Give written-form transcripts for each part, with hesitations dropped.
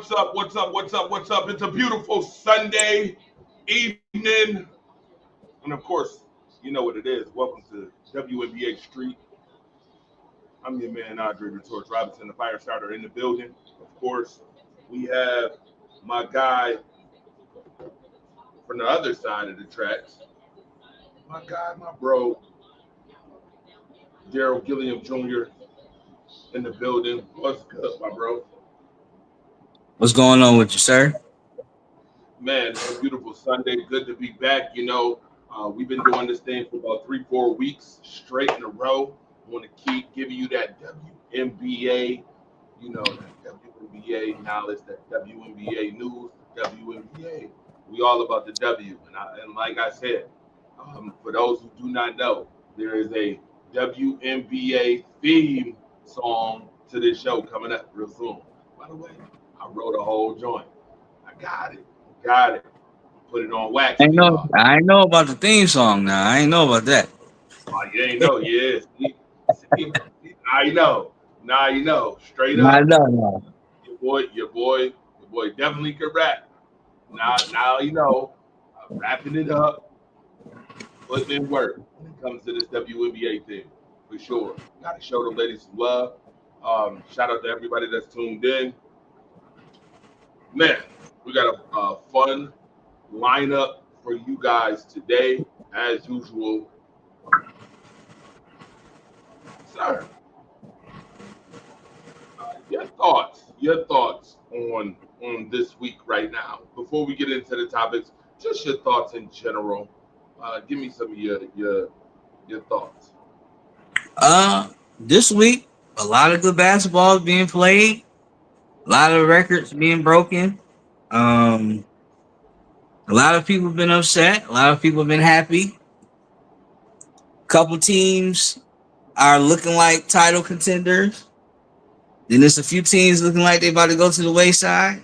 What's up? What's up? What's up? What's up? It's a beautiful Sunday evening. And of course, you know what it is. Welcome to WNBA Street. I'm your man, Andre Retorts Robinson, the fire starter in the building. Of course, we have my guy from the other side of the tracks. My guy, my bro, Daryl Gilliam Jr. in the building. What's good, my bro? What's going on with you, sir? Man, it's a beautiful Sunday. Good to be back. We've been doing this thing for about 3, 4 weeks straight in a row. I want to keep giving you that WNBA, that WNBA knowledge, that WNBA news, WNBA. We all about the W. And like I said, for those who do not know, there is a WNBA theme song to this show coming up real soon. By the way, I wrote a whole joint. I got it. Got it. Put it on wax I for know, y'all. I know about the theme song now. I ain't know about that. Oh, you ain't know. Yeah. Now you know. Now you know. Straight I up. know now. Your boy definitely could rap. Now you know. Wrapping it up, putting in work when it comes to this WNBA thing. For sure. Gotta show the ladies some love. Shout out to everybody that's tuned in. Man, we got a fun lineup for you guys today, as usual. Sir, your thoughts on this week right now. Before we get into the topics, just your thoughts in general. Give me some of your thoughts. This week, a lot of good basketball is being played. A lot of records being broken. Um, a lot of people have been upset. A lot of people have been happy. Couple teams are looking like title contenders. Then there's a few teams looking like they about to go to the wayside.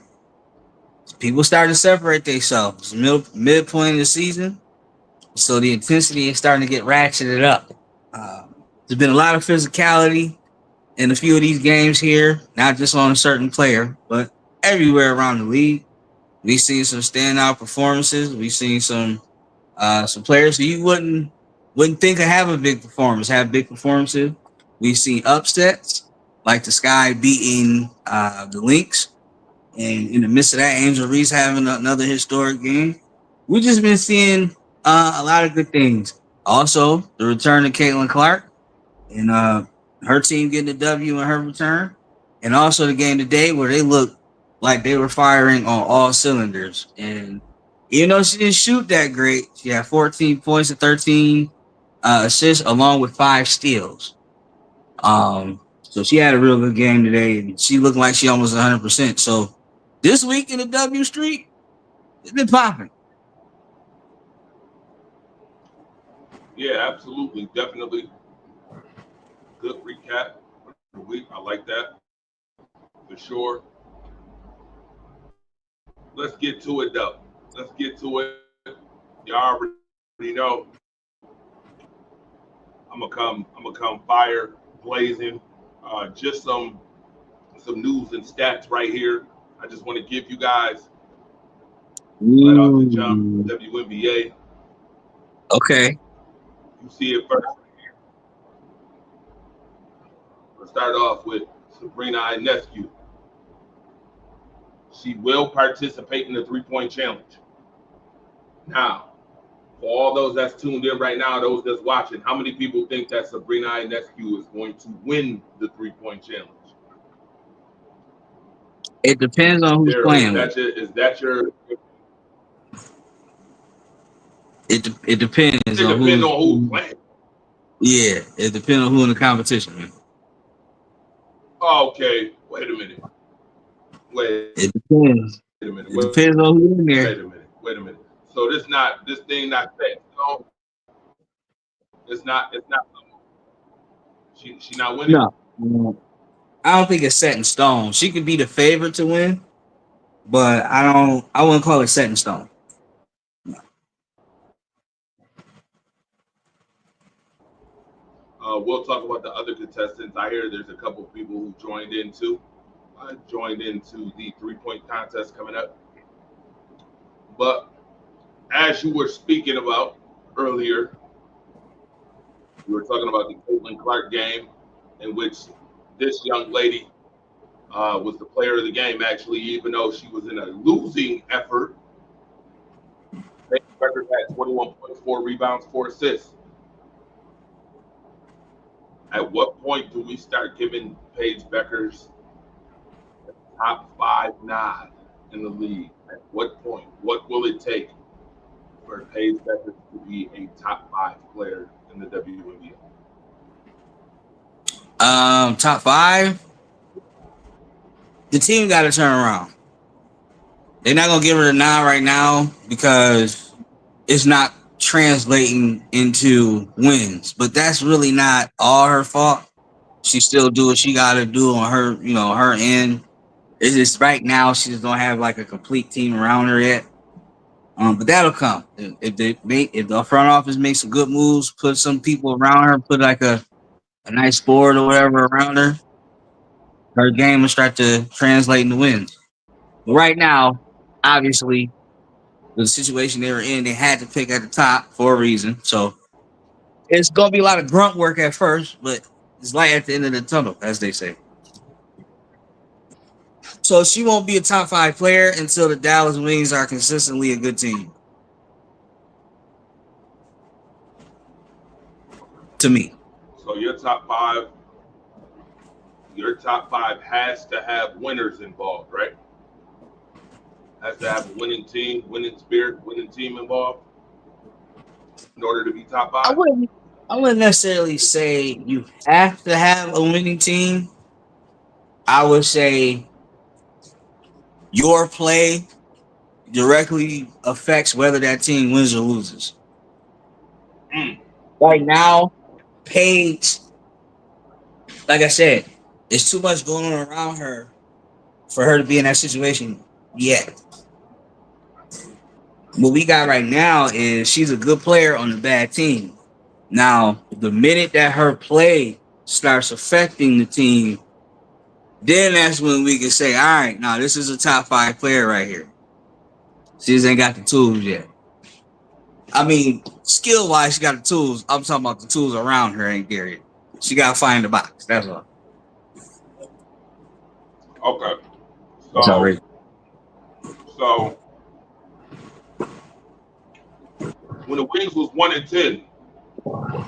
People starting to separate themselves. Midpoint of the season, so the intensity is starting to get ratcheted up. There's been a lot of physicality in a few of these games here, not just on a certain player, but everywhere around the league. We've seen some standout performances. We've seen some players who you wouldn't think of have a big performance, have big performances. We've seen upsets like the Sky beating the Lynx, and in the midst of that, Angel Reese having another historic game. We've just been seeing a lot of good things. Also, the return of Caitlin Clark and her team getting the W in her return, and also the game today where they looked like they were firing on all cylinders. And even though she didn't shoot that great, she had 14 points and 13 assists, along with 5 steals. So she had a real good game today, and she looked like she almost 100%. So this week in the W Street, it's been popping. Yeah, absolutely, definitely good recap for the week. I like that for sure. Let's get to it though. Let's get to it. Y'all already know I'm gonna come fire blazing. Just some news and stats right here. I just want to give you guys right off the jump. Mm, WNBA. okay. You see it first. Let's start off with Sabrina Ionescu. She will participate in the 3 point challenge. Now, for all those that's tuned in right now, those that's watching, how many people think that Sabrina Ionescu is going to win the 3 point challenge? It depends on who's Daryl, is playing with. that your It depends it on depends on who's playing? yeah, it depends on who in the competition, man. Oh, okay, wait a minute. Wait a It minute. depends. It depends on who's in there. Wait a minute. So this thing not set in stone. It's not she not winning. No, I don't think it's set in stone. She could be the favorite to win, but I wouldn't call it set in stone. We'll talk about the other contestants. I hear there's a couple of people who joined in too. joined into the 3-point contest coming up. But as you were speaking about earlier, we were talking about the Caitlin Clark game, in which this young lady was the player of the game, actually, even though she was in a losing effort. Paige Beckers had 21.4 rebounds, 4 assists. At what point do we start giving Paige Beckers a top 5 nod in the league? At what point? What will it take for Paige Beckers to be a top 5 player in the WNBA? Top five. The team got to turn around. They're not gonna give her the nod right now because it's not translating into wins. But that's really not all her fault. She still do what she got to do on her, her end. It's just right now she just don't have like a complete team around her yet. But that'll come if the front office makes some good moves, put some people around her, put like a nice board or whatever around her. Her game will start to translate into wins. But right now, obviously, the situation they were in, they had to pick at the top for a reason. So it's gonna be a lot of grunt work at first, but it's light at the end of the tunnel, as they say. So she won't be a top five player until the Dallas Wings are consistently a good team. To me. So your top five has to have winners involved, right? Has to have a winning team, winning spirit, winning team involved in order to be top I 5. wouldn't I wouldn't necessarily say you have to have a winning team. I would say your play directly affects whether that team wins or loses. Mm. Right now, Paige, like I said, there's too much going on around her for her to be in that situation yet. What we got right now is she's a good player on a bad team. Now, the minute that her play starts affecting the team, then that's when we can say, all right, now this is a top five player right here. She just ain't got the tools yet. I mean, skill wise, she got the tools. I'm talking about the tools around her ain't there yet. She got to find the box. That's all. Okay. That's So, outrageous. so when the Wings was 1-10,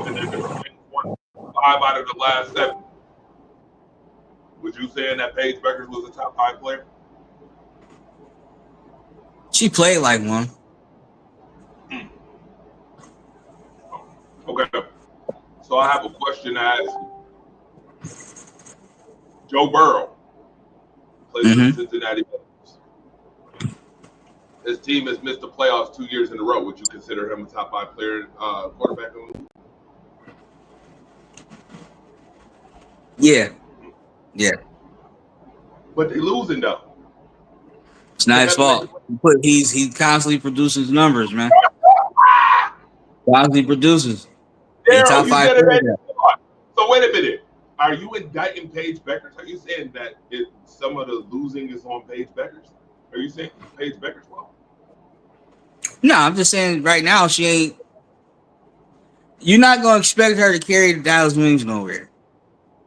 and then the Wings won 5 out of the last 7, was you saying that Paige Beckers was a top 5 player? She played like one. Mm. Okay. So I have a question to ask you. Joe Burrow plays for the Mm-hmm. Cincinnati Bengals. His team has missed the playoffs 2 years in a row. Would you consider him a top 5 player, quarterback in the league? Yeah. Yeah. But they losing though. It's not It his doesn't make it. fault. He constantly produces numbers, man. Constantly produces. He Daryl, top you five said it player. ain't his fault. So wait a minute. Are you indicting Paige Beckers? Are you saying that some of the losing is on Paige Beckers? Are you saying Paige Beckers' fault? No, I'm just saying right now she ain't. You're not gonna expect her to carry the Dallas Wings nowhere.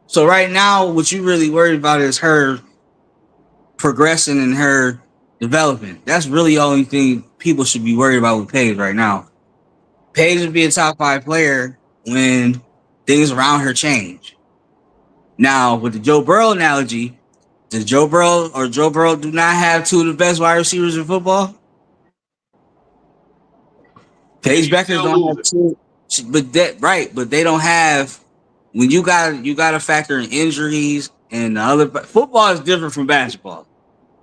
So right now, what you really worried about is her progressing and her developing. That's really the only thing people should be worried about with Paige right now. Paige would be a top five player when things around her change. Now, with the Joe Burrow analogy, does Joe Burrow do not have two of the best wide receivers in football? And Paige you Beckers still don't have losing. two, but they don't have when you got to factor in injuries and the other. Football is different from basketball.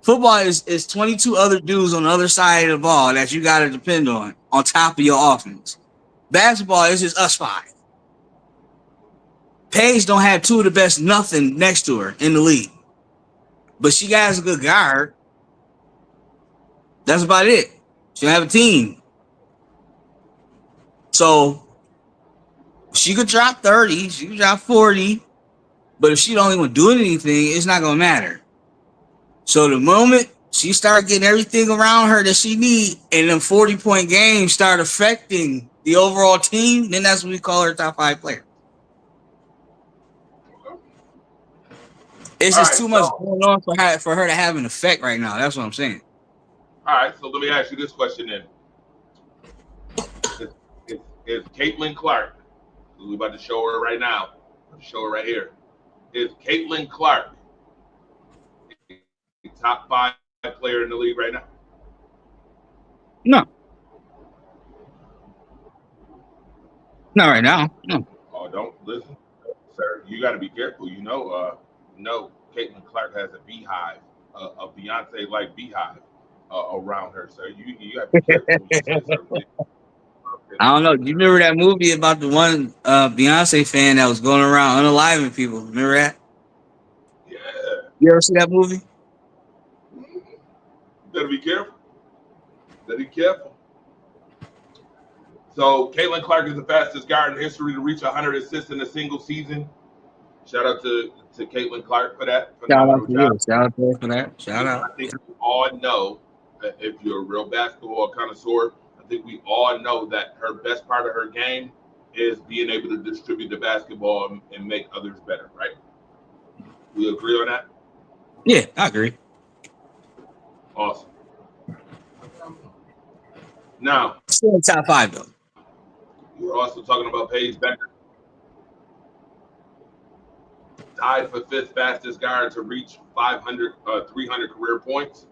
Football is 22 other dudes on the other side of the ball that you got to depend on top of your offense. Basketball is just us five. Paige don't have two of the best nothing next to her in the league, but she has a good guard. That's about it. She don't have a team, so she could drop 30, she could drop 40, but if she don't even do anything, it's not gonna matter. So the moment she start getting everything around her that she need, and then 40-point games start affecting the overall team, then that's what we call her top 5 player. Okay. It's All just right, too much so going on for her to have an effect right now. That's what I'm saying. all right, so let me ask you this question then: Is is Caitlin Clark? We about to show her right now. Show her right here. Is Caitlin Clark a top 5 player in the league right now? No, not right now. No. Oh, don't listen, sir. You got to be careful. No, Caitlin Clark has a beehive, a Beyonce like beehive around her, sir. You got to be careful when you say certain things. Okay. I don't know. Do you remember that movie about the one Beyonce fan that was going around unaliving people? Remember that? Yeah. You ever see that movie? Mhm. Better be careful. Better be careful. So Caitlin Clark is the fastest guard in history to reach 100 assists in a single season. Shout out to Caitlin Clark for that Shout out phenomenal to you. job. Shout out to her for that. Shout out. I think we all know that if you're a real basketball connoisseur, I think we all know that her best part of her game is being able to distribute the basketball and make others better, right? We agree on that? Yeah, I agree. Awesome. Now, Still in top 5 though. we're also talking about Paige Becker, tied for fifth fastest guard to reach 300 career points.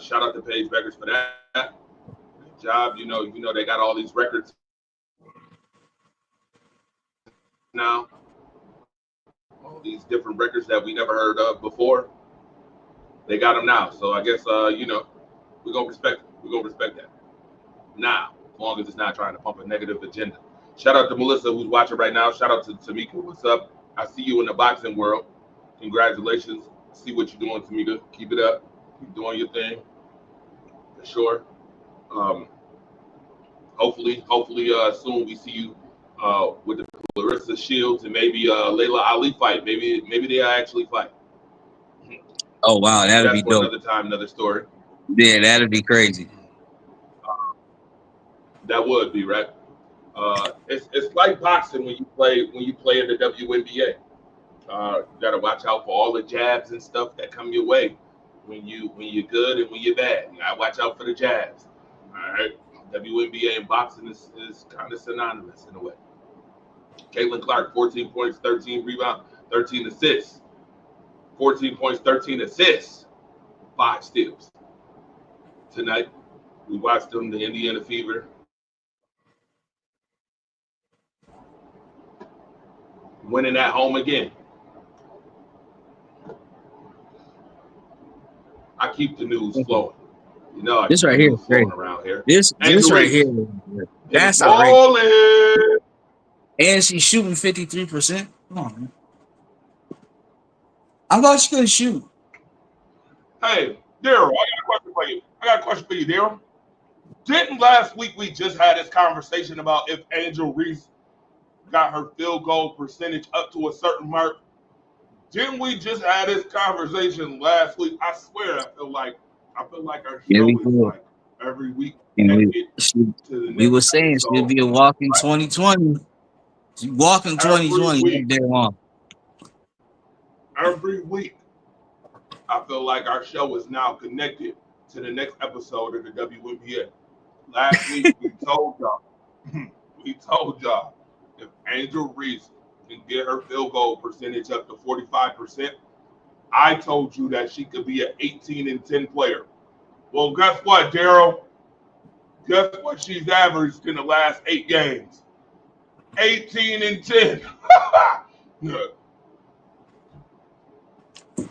Shout out to Paige Beckers for that. Good job. They got all these records now, all these different records that we never heard of before. They got them now. So I guess we're gonna respect it. We're gonna respect that. Now, as long as it's not trying to pump a negative agenda. Shout out to Melissa who's watching right now. Shout out to Tamika. What's up? I see you in the boxing world. Congratulations. See what you're doing, Tamika. Keep it up. Keep doing your thing for sure. Um, hopefully, soon we see you with the Clarissa Shields and maybe Layla Ali fight. Maybe they actually fight. Oh wow, But that'd that's be for dope. another time, another story. Yeah, that'd be crazy. That would be right. It's like boxing when you play in the WNBA. You got to watch out for all the jabs and stuff that come your way when you're good and when you're bad. You got to watch out for the jabs. All right. WNBA and boxing is kind of synonymous in a way. Caitlin Clark, 14 points, 13 rebounds, 13 assists. 14 points, 13 assists, 5 steals. Tonight, we watched them, the Indiana Fever, winning at home again. I keep the news flowing. I This keep the right here is news flowing crazy. around here. This Angel right here, Reese is that's outrageous. balling. And she's shooting 53%. Come on, man. I thought she could shoot. Hey, Daryl, I got a question for you. Daryl. Didn't last week we just had this conversation about if Angel Reese got her field goal percentage up to a certain mark? Didn't we just have this conversation last week? I swear, I feel like our Yeah, we show is could. like every week And connected to the we next were saying she'll episode. be a walking Right? 2020. She walking Every 2020 all week, day long. every week, I feel like our show is now connected to the next episode of the WNBA. Last week we told y'all if Angel Reese can get her field goal percentage up to 45%, I told you that she could be an 18 and 10 player. Well, guess what, Daryl? Guess what she's averaged in the last 8 games? 18 and 10.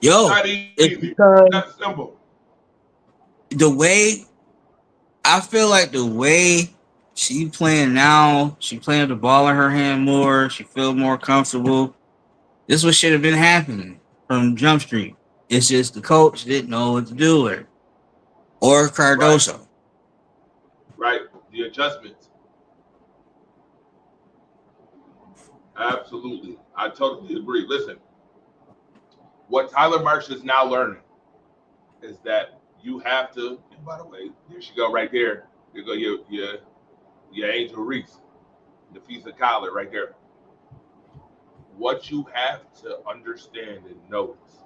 Yo, That it's easy. because That's simple. the way I feel like the way she playing now, she playing the ball in her hand more. She feel more comfortable. This what should have been happening from Jump Street. It's just the coach didn't know what to do with her or Right, Cardoso. right. The adjustments. Absolutely. I totally agree. Listen, what Tyler Marsh is now learning. is that you have to. And by the way, there she go right there. There go your Angel Reese, the Fisa Collar right there. What you have to understand and notice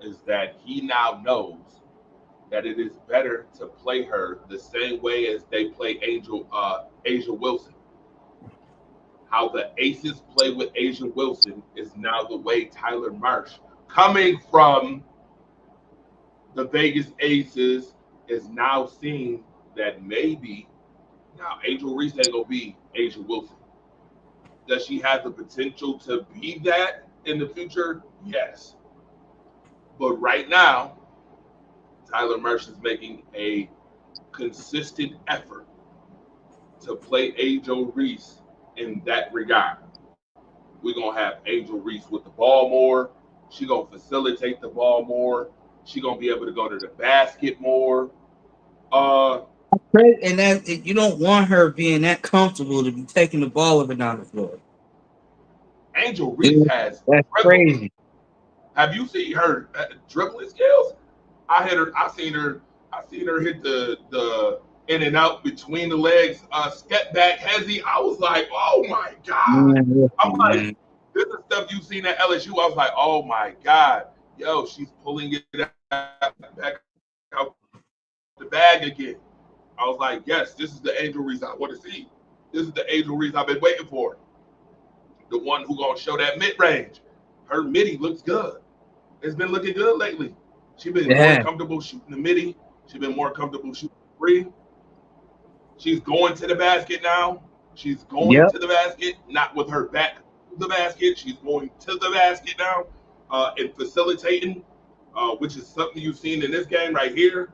is that he now knows that it is better to play her the same way as they play Asia Wilson. How the Aces play with Asia Wilson is now the way Tyler Marsh, coming from the Vegas Aces, is now seeing that maybe now Angel Reese ain't gonna be Asia Wilson. Does she have the potential to be that in the future? Yes. But right now, Tyler Marsh is making a consistent effort to play Angel Reese in that regard. We're gonna have Angel Reese with the ball more. She gonna facilitate the ball more. She gonna be able to go to the basket more. Uh, And that you don't want her being that comfortable to be taking the ball up and down the floor. Angel Reese Yeah, has that's dribble. crazy. Have you seen her dribbling skills? I hit her. I seen her. I seen her hit the in and out between the legs, step back hezzy. I was like, oh my god. Man, I'm listen, like, man. this is stuff you've seen at LSU. I was like, oh my god, yo, she's pulling it back out the bag again. I was like, yes, this is the Angel Reese I want to see. This is the Angel Reese I've been waiting for. The one who gonna show that mid range. Her midi looks good. It's been looking good lately. She's been more Yeah. comfortable shooting the midi. She's been more comfortable shooting three. She's going to the basket now. She's going Yep. to the basket, not with her back to the basket. She's going to the basket now and facilitating, which is something you've seen in this game right here.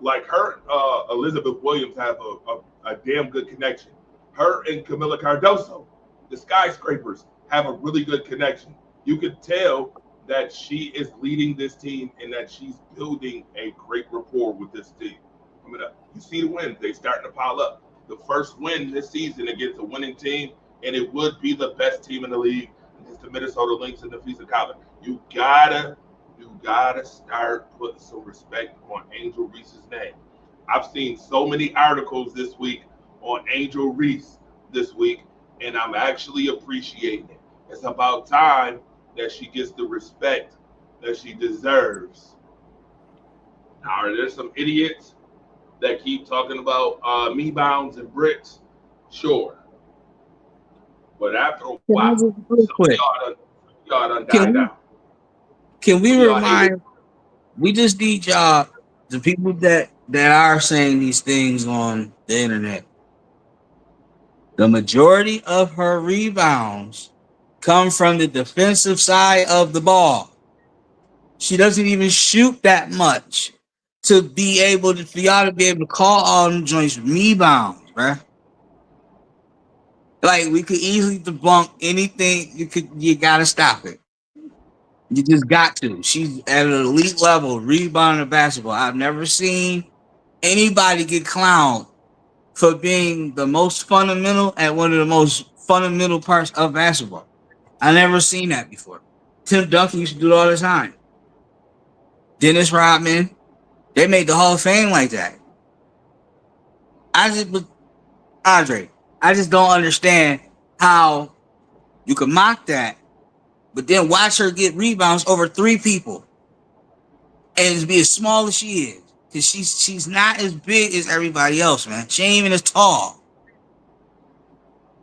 Like her, Elizabeth Williams have a damn good connection. Her and Camila Cardoso, the skyscrapers, have a really good connection. You could tell that she is leading this team and that she's building a great rapport with this team. I mean, you see the wins; they starting to pile up. The first win this season against a winning team, and it would be the best team in the league against the Minnesota Lynx and the Visa College. You gotta start putting some respect on Angel Reese's name. I've seen so many articles this week on Angel Reese this week, and I'm actually appreciating it. It's about time that she gets the respect that she deserves. Now, are there some idiots that keep talking about me bounds and bricks? Sure, but after a Can I while, just real some of quick? y'all done Can died we down. can Some we of y'all hate it. remind? We just need y'all, the people that are saying these things on the internet. The majority of her rebounds come from the defensive side of the ball. She doesn't even shoot that much to be able to for y'all to be able to call all them joints rebounds, bruh. Like we could easily debunk anything. You gotta stop it. You just got to. She's at an elite level rebounding basketball. I've never seen anybody get clowned for being the most fundamental at one of the most fundamental parts of basketball. I never seen that before. Tim Duncan used to do it all the time. Dennis Rodman, they made the Hall of Fame like that. I just, but Andre, I just don't understand how you can mock that, but then watch her get rebounds over three people and be as small as she is. Cause she's not as big as everybody else, man. She ain't even as tall.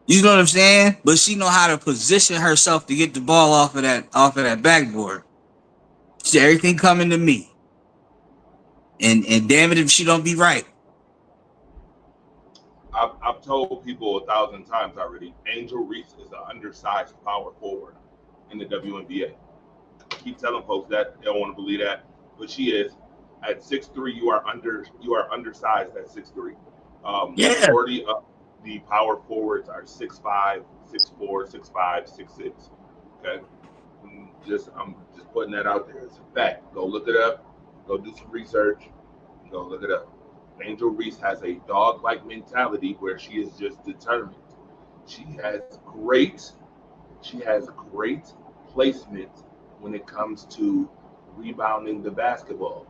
You know what I'm saying? But she know how to position herself to get the ball off of that backboard. She, everything coming to me. And damn it if she don't be right. I've told people 1,000 times already. Angel Reese is an undersized power forward in the WNBA. Keep telling folks that they don't want to believe that, but she is. At 6'3", you are undersized at 6'3". Yeah. Majority of the power forwards are 6'5", 6'4", 6'5", 6'6". Okay, I'm just putting that out there. It's a fact. Go look it up. Go do some research. Go look it up. Angel Reese has a dog-like mentality where she is just determined. She has great she has great placement when it comes to rebounding the basketball.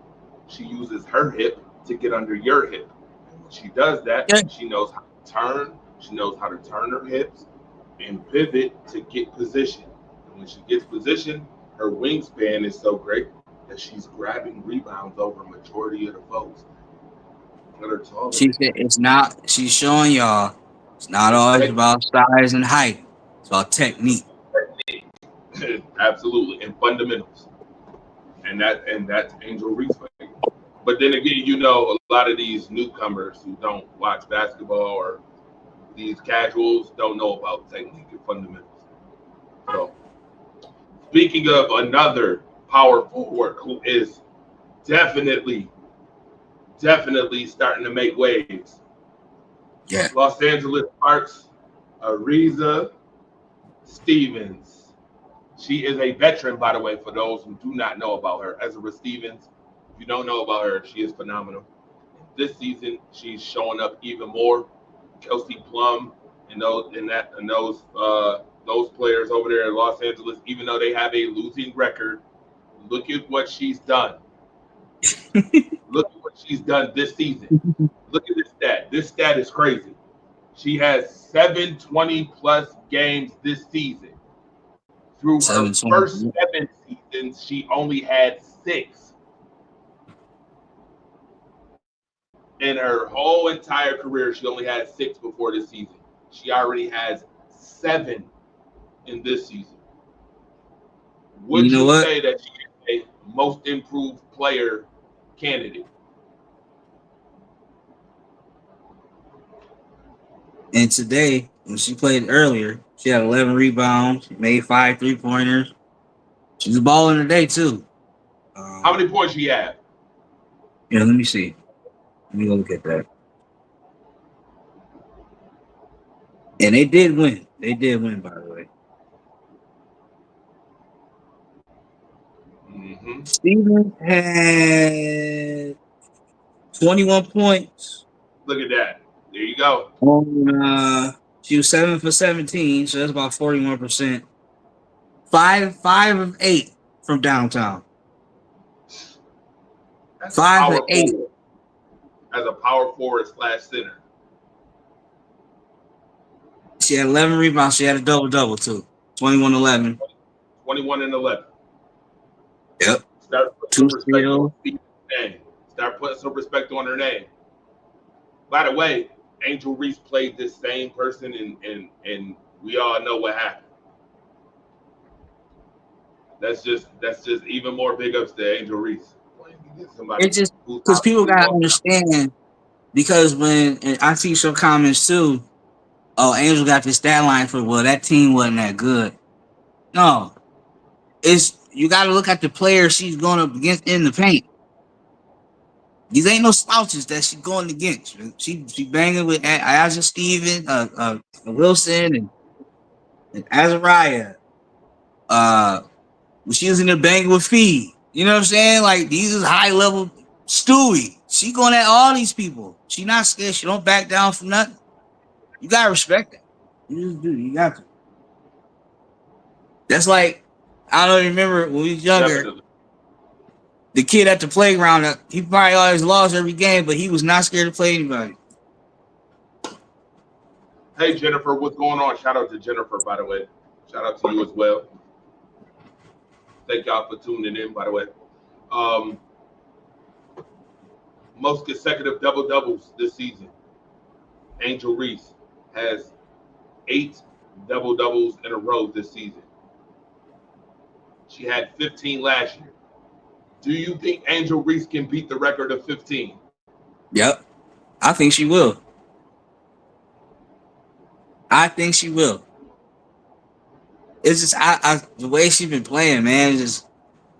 she uses her hip to get under your hip. And when she does that, Yeah. she knows how to turn. She knows how to turn her hips and pivot to get position. And when she gets position, her wingspan is so great that she's grabbing rebounds over majority of the folks that are taller She than said it's not. She's showing y'all it's not her. always about size and height. It's about technique. Absolutely, and fundamentals, and that's Angel Reese for you. But then again, a lot of these newcomers who don't watch basketball or these casuals don't know about technique and fundamentals. So, speaking of another power forward who is definitely, definitely starting to make waves, Yeah. Los Angeles Sparks, Ariza Stevens. She is a veteran, by the way, for those who do not know about her. Ezra Stevens, if you don't know about her, she is phenomenal. This season, she's showing up even more. Kelsey Plum and those players over there in Los Angeles, even though they have a losing record, look at what she's done. Look at what she's done this season. Look at this stat. This stat is crazy. She has 720 plus games this season. Through her 720. first 7 seasons, she only had six. In her whole entire career, she only had six before this season. She already has seven in this season. You Would know you what? say that she is a most improved player candidate? And today, when she played earlier, she had 11 rebounds, she made 5 3-pointers. She's balling today too. How Um, many points she have? yeah, let me see. Let me go look at that. And they did win. They did win, by the way. Hmm. Stevens had 21 points. Look at that. There you go. She was 7 for 17, so that's about 41%. Five of 8 from downtown. That's a 5 of 8. as a power forward slash center. She had 11 rebounds. She had a double double too. 21-11. 21 and 11. Yep. Start putting Two some respect on steals. Stephen's name. Start putting some respect on her name. By the way, Angel Reese played this same person, and we all know what happened. That's just even more big ups to Angel Reese. When you get somebody It's just who's because people obviously gotta lost. understand. Because when and I see some comments too, oh, Angel got this stat line for well, that team wasn't that good. No, it's you got to look at the players she's going up against in the paint. These ain't no slouches that she's going against. She banging with Azza Steven, Wilson, and Azariah. Uh, she was in there banging with Fee. You know what I'm saying? Like these is high level Stewie. She going at all these people. She not scared. She don't back down from nothing. You gotta respect that. You just do. You got to. That's like I don't remember when we was younger. Definitely. The kid at the playground, he probably always lost every game, but he was not scared to play anybody. Hey Jennifer, what's going on? Shout out to Jennifer, by the way. Shout out to you as well. Thank y'all for tuning in, by the way. Um, Most consecutive double doubles this season. Angel Reese has 8 double doubles in a row this season. She had 15 last year. Do you think Angel Reese can beat the record of 15? Yep, I think she will. I think she will. It's just the way she's been playing, man. It's just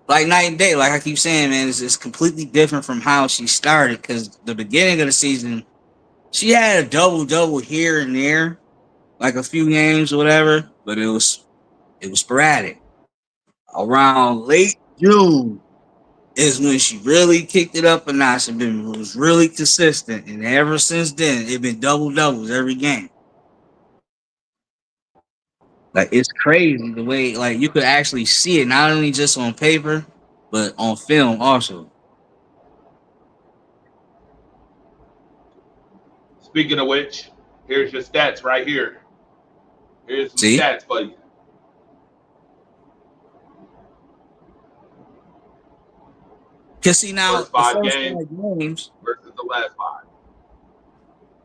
like night and day. Like I keep saying, man, it's just completely different from how she started. Because the beginning of the season, she had a double double here and there, like a few games or whatever, but it was sporadic. Around late June is when she really kicked it up a notch and was really consistent. And ever since then, it been double doubles every game. Like it's crazy the way like you could actually see it not only just on paper, but on film also. Speaking of which, here's your stats right here. Here's some See, stats for you. because see now First the five first games 5 games, versus the last five.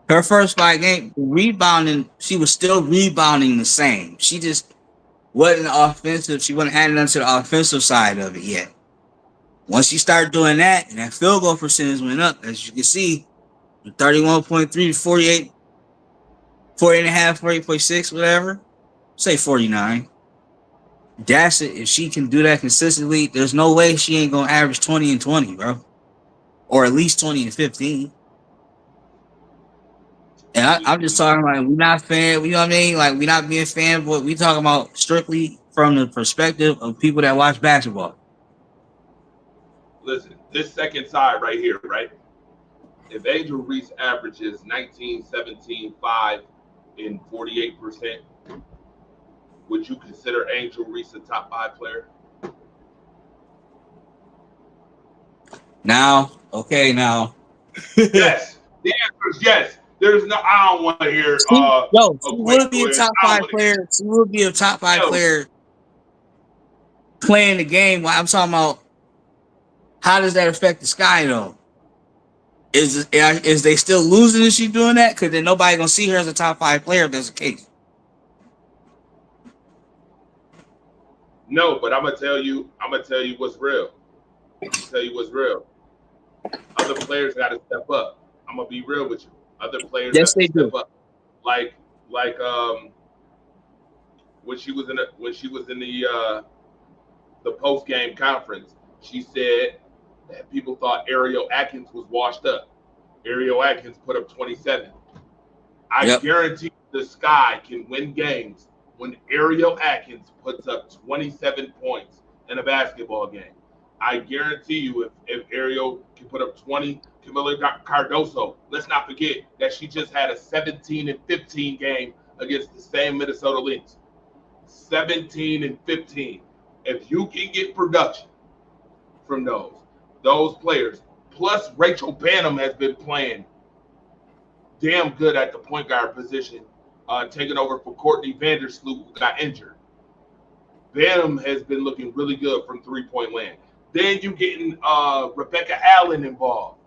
her first 5 games rebounding, she was still rebounding the same. She just wasn't offensive. She wasn't adding on to the offensive side of it yet. Once you start doing that, and that field goal percentage went up, as you can see, from 31.3 to 48, 40 and a half, 40.6, whatever. Say 49. That's it. If she can do that consistently, there's no way she ain't gonna average 20 and 20, bro. Or at least 20 and 15. And I'm just We talking like we're not fan, you know what I mean? Like we're not being fanboy. We talking about strictly from the perspective of people that watch basketball. listen. This second side right here, right? If Angel Reese averages 19, 17, 5, and 48%, would you consider Angel Reese a top five player? Now, okay, now. Yes. The answer is yes. There's no. I don't want to hear She a would be a question. top I don't five want to hear. player. She would be a top five Hell, player playing the game. While I'm talking about how does that affect the sky though? Is they still losing if she doing that? Because then nobody gonna see her as a top five player if that's the case. no, but I'm gonna tell you. I'm gonna tell you what's real. I'm gonna tell you what's real. Other players got to step up. I'm gonna be real with you. Other players Yes, have to they do. step up. Like like when she was in the post game conference, she said that people thought Ariel Atkins was washed up. Ariel Atkins put up 27. I Yep. guarantee the Sky can win games when Ariel Atkins puts up 27 points in a basketball game. I guarantee you, if Ariel can put up 20, Camila Cardoso, let's not forget that she just had a 17 and 15 game against the same Minnesota Lynx. 17 and 15. If you can get production from those players, plus Rachel Banham has been playing damn good at the point guard position, taking over for Courtney Vandersloot, who got injured. Banham has been looking really good from 3-point land. Then you getting Rebecca Allen involved.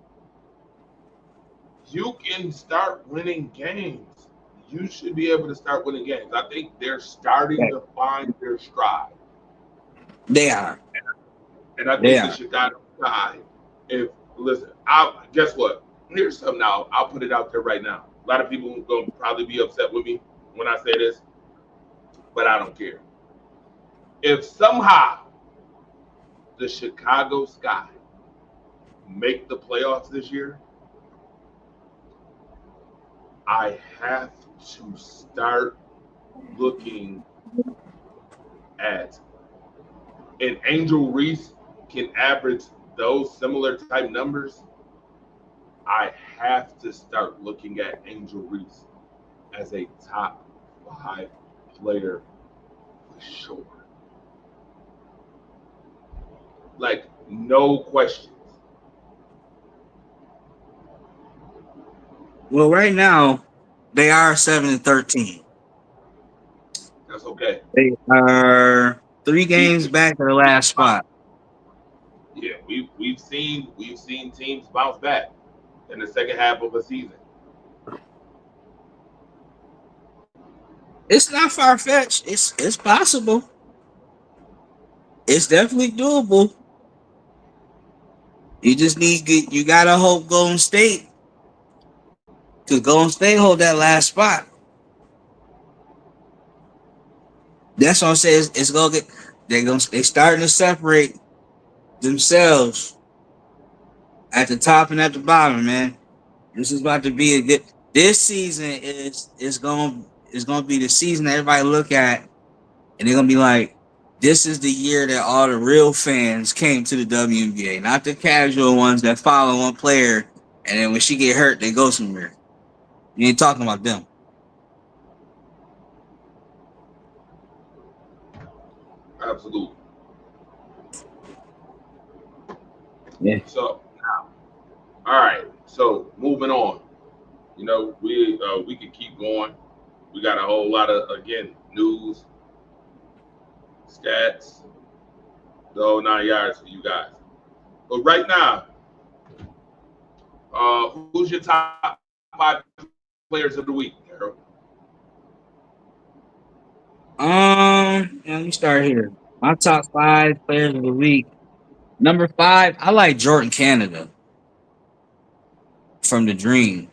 You can start winning games. You should be able to start winning games. I think they're starting to find their stride. They are. And I They think the are. Chicago Sky, if listen, I guess what? Here's something now. I'll put it out there right now. A lot of people gonna probably be upset with me when I say this, but I don't care. If somehow the Chicago Sky make the playoffs this year, I have to start looking at and Angel Reese can average those similar type numbers. I have to start looking at Angel Reese as a top five player for sure. Like, no questions. Well, right now they are 7-13. That's okay. They are 3 games We back of the last spot. yeah, we've seen teams bounce back in the second half of a season. It's not far fetched. It's possible. It's definitely doable. You just you gotta hope Golden State, because Golden State hold that last spot. That's what I'm saying. It's gonna get they starting to separate themselves at the top and at the bottom, man. This is about to be a good. This season is gonna be the season that everybody look at, and they're gonna be like, this is the year that all the real fans came to the WNBA, not the casual ones that follow one player, and then when she get hurt, they go somewhere. You ain't talking about them. Absolutely. Yeah. So, all right. So, moving on. We could keep going. We got a whole lot of again news, stats, the whole 9 yards for you guys. But right now, who's your top five players of the week, Daryl? Let me start here. My top five players of the week. Number five, I like Jordan Canada from the Dream.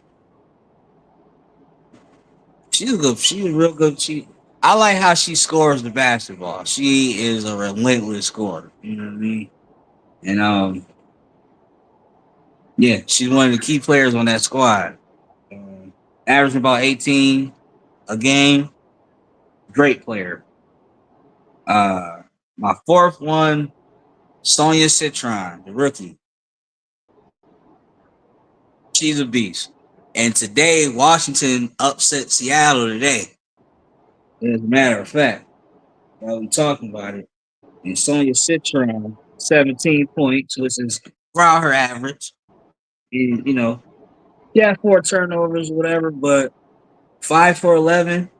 She's good. She's real good. I like how she scores the basketball. She is a relentless scorer. You know what I mean? And yeah, she's one of the key players on that squad. Um, Averaging about 18 a game. Great player. Uh, my fourth one, Sonia Citron, the rookie. She's a beast. And today, Washington upset Seattle today. As a matter of fact, while we talking about it, and Sonia Citron, 17 points, which is around her average. And, she had 4 turnovers, whatever, but 5 for 11,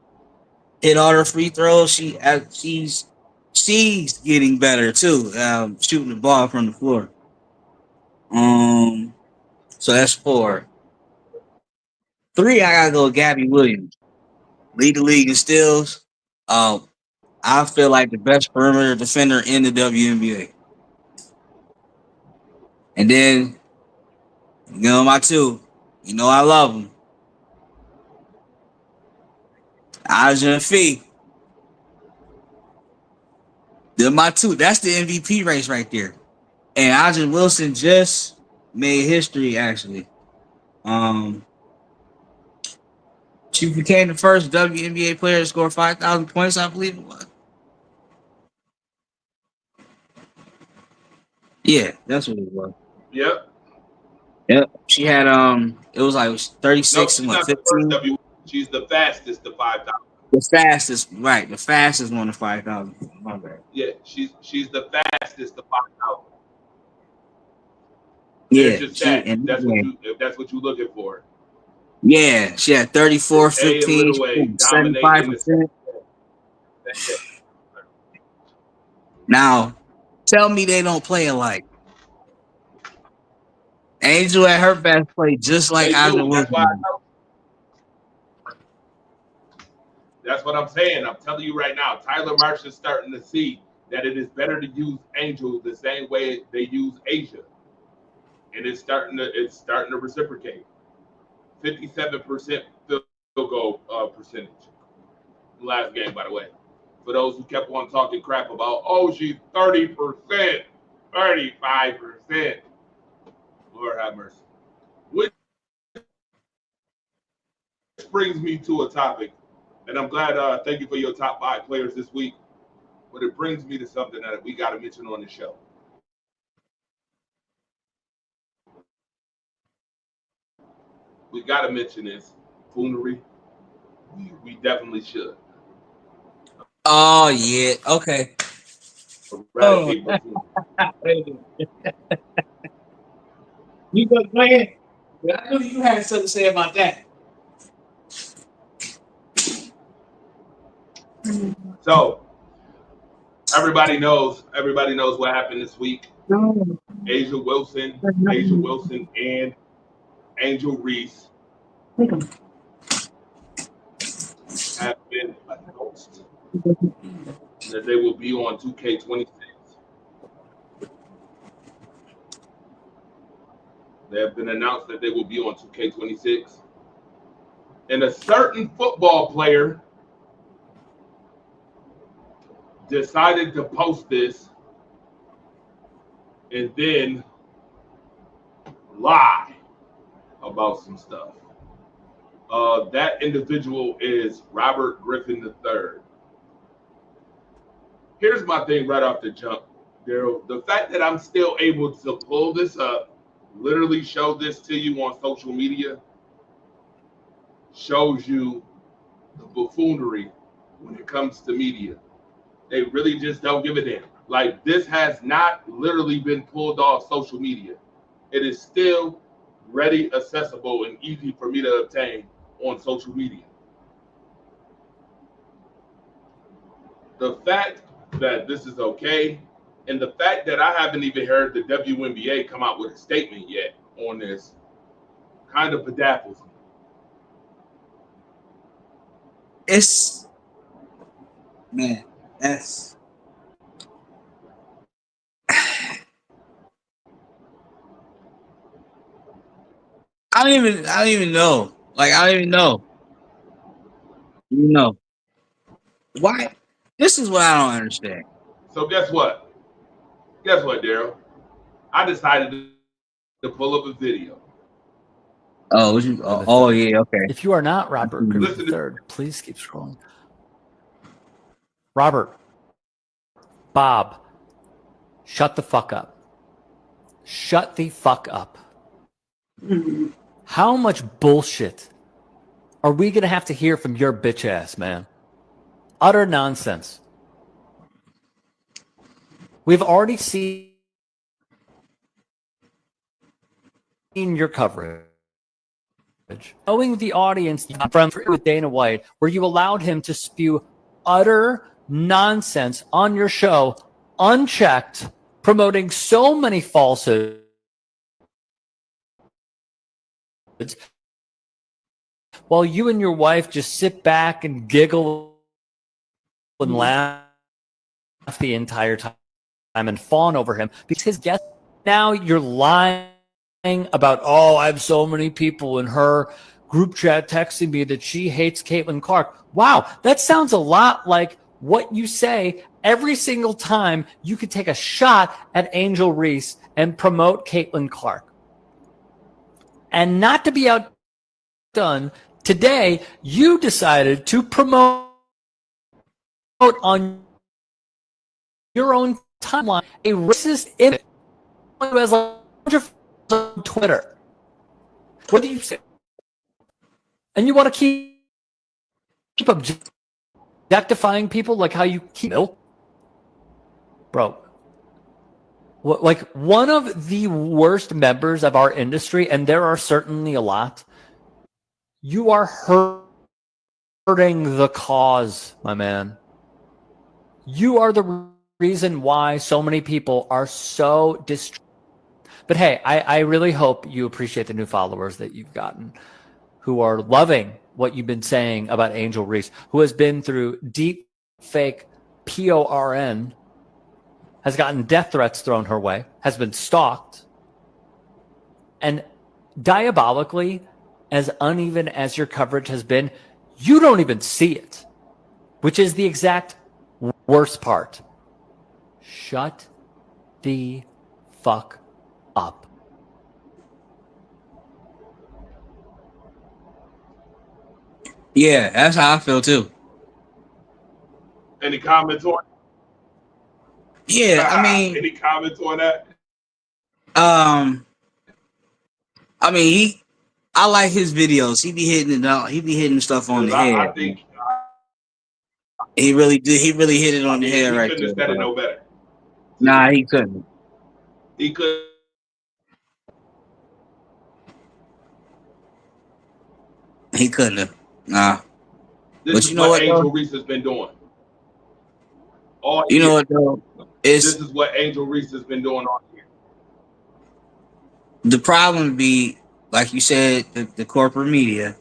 hit all her free throws. She's getting better too, shooting the ball from the floor. Um, so that's four. Three, I gotta go with Gabby Williams. Lead the league in steals. Um, I feel like the best perimeter defender in the WNBA. And then, my two. I love them. Aja and Fee. They're my two. That's the MVP race right there. And Aja Wilson just made history, actually. Um, she became the first WNBA player to score 5,000 points, I believe it was. Yeah, that's what it was. Yep. Yep. She had it was like No, 36 and she's what, not the first 15? W. She's the fastest to 5,000. The fastest, right? The fastest one to 5,000. My bad. Yeah, she's the fastest to 5,000. There's Yeah, your she stats. and If that's what you're looking for. yeah, she had 34, It's A and 15, little A dominating the 75%. second. Now, tell me they don't play alike. Angel at her best play just like They Aja do. That's why I Wilson. know. That's what I'm saying. I'm telling you right now, Tyler Marsh is starting to see that it is better to use Angel the same way they use Asia, and it's starting to reciprocate. 57% field goal percentage last game, by the way. For those who kept on talking crap about, oh, she's 30%, 35%. Lord have mercy. Which brings me to a topic, and I'm glad. Thank you for your top five players this week. But it brings me to something that we got to mention on the show. We got to mention this foolery. We definitely should Oh yeah, okay. Oh, eradicate buffoonery. you good playing? I knew you had something to say about that. So everybody knows what happened this week. Asia Wilson, and Angel Reese have been announced that they will be on 2K26. They have been announced that they will be on 2K26. And a certain football player decided to post this and then lie about some stuff. That individual is Robert Griffin III. Here's my thing right off the jump, Daryl. The fact that I'm still able to pull this up, literally show this to you on social media, shows you the buffoonery when it comes to media. They really just don't give a damn. Like, this has not literally been pulled off social media. It is still ready, accessible, and easy for me to obtain on social media. The fact that this is okay, and the fact that I haven't even heard the WNBA come out with a statement yet on this, kind of bedazzles me. It's man, that's I don't even know. Like I don't even know. You know why? This is what I don't understand. So guess what? Guess what, Daryl? I decided to pull up a video. Oh, what you, For the oh third. yeah, okay. If you are not Robert Griffin Listen to III, please keep scrolling. Robert, Bob, shut the fuck up. Shut the fuck up. How much bullshit are we going to have to hear from your bitch ass, man? Utter nonsense. We've already seen your coverage. Knowing the audience from with Dana White, where you allowed him to spew utter nonsense on your show, unchecked, promoting so many falsehoods, while you and your wife just sit back and giggle and laugh the entire time and fawn over him because his guest. Now you're lying about, oh, I have so many people in her group chat texting me that she hates Caitlin Clark. Wow, that sounds a lot like what you say every single time you could take a shot at Angel Reese and promote Caitlin Clark. And not to be outdone, today you decided to promote on your own timeline a racist image who has like 100 on Twitter. What do you say? And you want to keep objectifying people like how you keep milk? Bro, like one of the worst members of our industry, and there are certainly a lot, you are hurting the cause, my man. You are the reason why so many people are so distracted. But hey, I really hope you appreciate the new followers that you've gotten who are loving what you've been saying about Angel Reese, who has been through deep fake PORN, has gotten death threats thrown her way, has been stalked, and diabolically, as uneven as your coverage has been, you don't even see it, which is the exact worst part. Shut the fuck up. Yeah, that's how I feel too. Any comments on Yeah, I mean, any comments on that? um, I mean, I like his videos. He be hitting it out. He be hitting stuff on Because the I head. think, He really did. He really hit it I on the mean, head he right couldn't have there, said it bro. no better. Nah, he couldn't. He could. He couldn't have. Nah. This But is you know what what though? Angel Reese has been doing all You know year. what though? This It's is what Angel Reese has been doing all year. the problem be like you said, the corporate media.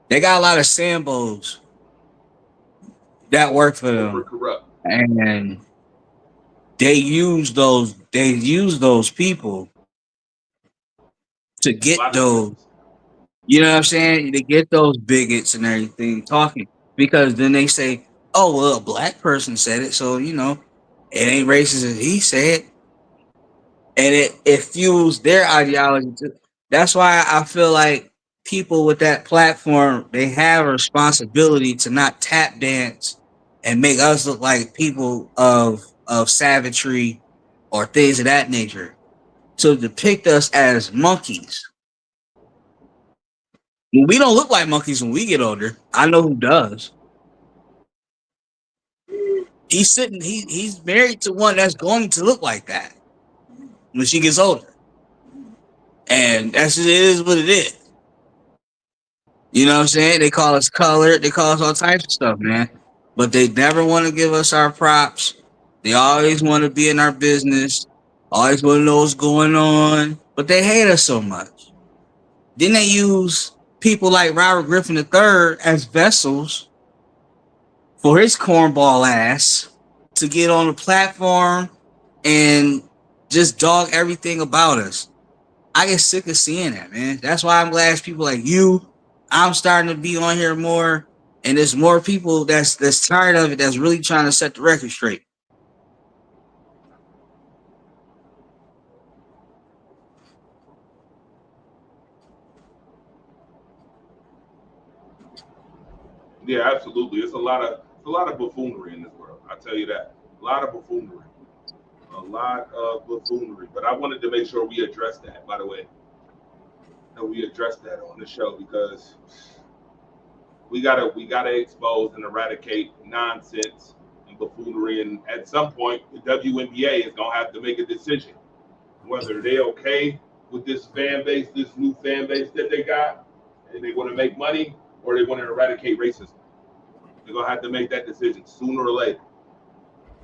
They got a lot of Sambos that work for them, Corporate corrupt. and they use those people to A get lot of those. snitches. You know what I'm saying? They get those bigots and everything talking because then they say, "Oh well, a black person said it, so it ain't racist as he said," and it fuels their ideology too. That's why I feel like people with that platform they have a responsibility to not tap dance and make us look like people of savagery or things of that nature. To depict us as monkeys. We don't look like monkeys when we get older. I know who does. He's sitting. He's married to one that's going to look like that when she gets older. And that's just, it is what it is. You know what I'm saying? They call us colored. They call us all types of stuff, man. But they never want to give us our props. They always want to be in our business. Always want to know what's going on. But they hate us so much. Then they use people like Robert Griffin III as vessels for his cornball ass to get on the platform and just dog everything about us. I get sick of seeing that, man. That's why I'm glad people like you. I'm starting to be on here more, and there's more people that's tired of it. That's really trying to set the record straight. Yeah, absolutely. It's a lot of buffoonery in this world. I tell you that. A lot of buffoonery. A lot of buffoonery. But I wanted to make sure we address that, by the way. That we address that on the show because we gotta expose and eradicate nonsense and buffoonery. And at some point, the WNBA is gonna have to make a decision whether they're okay with this fan base, this new fan base that they got, and they want to make money, or they want to eradicate racism. They're gonna have to make that decision sooner or later,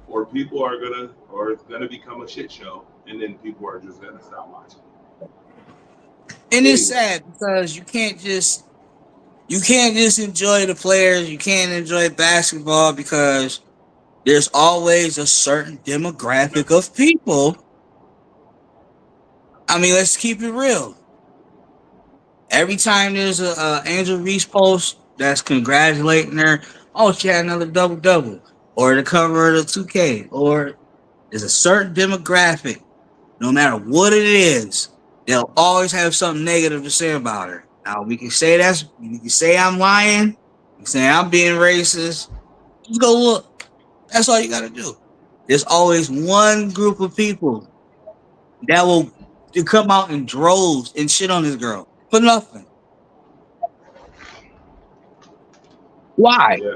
or it's gonna become a shit show, and then people are just gonna stop watching. And it's Anyway, sad because you can't just enjoy the players. You can't enjoy basketball because there's always a certain demographic of people. I mean, let's keep it real. Every time there's a Angel Reese post that's congratulating her, oh, she had another double double, or the cover of the 2K, or there's a certain demographic, no matter what it is, they'll always have something negative to say about her. Now we can say I'm lying, we can say I'm being racist. Just go look. That's all you gotta do. There's always one group of people that will come out in droves and shit on this girl for nothing. Why? yeah,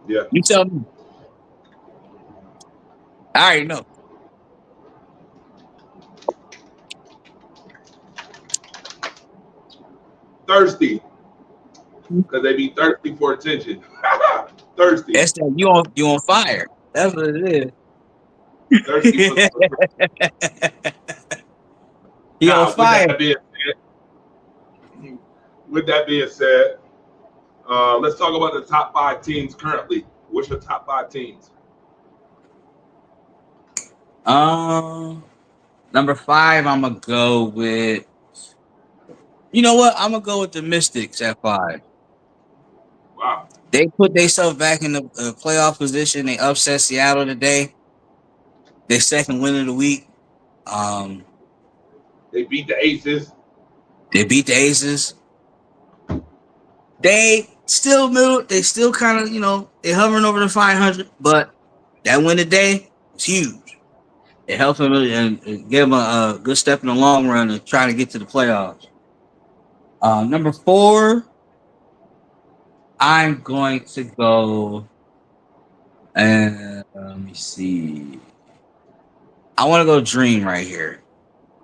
yeah. You tell me. I already know. Thirsty, because they be thirsty for attention. Thirsty, That's that you on fire. That's what it thirsty for. is. He on Now, fire. with that being said, let's talk about the top five teams currently. What's your top five teams? Um, number 5, I'm gonna go with. You know what? I'm gonna go with the Mystics at 5. Wow, They put themselves back in the playoff position. They upset Seattle today. Their second win of the week. Um, they beat the Aces. they beat the Aces. They still middle. They still kind of they hovering over the 500, but that win today was huge. It helped them and gave them a good step in the long run to try to get to the playoffs. Number 4, I'm going to go. Let me see. I want to go Dream right here.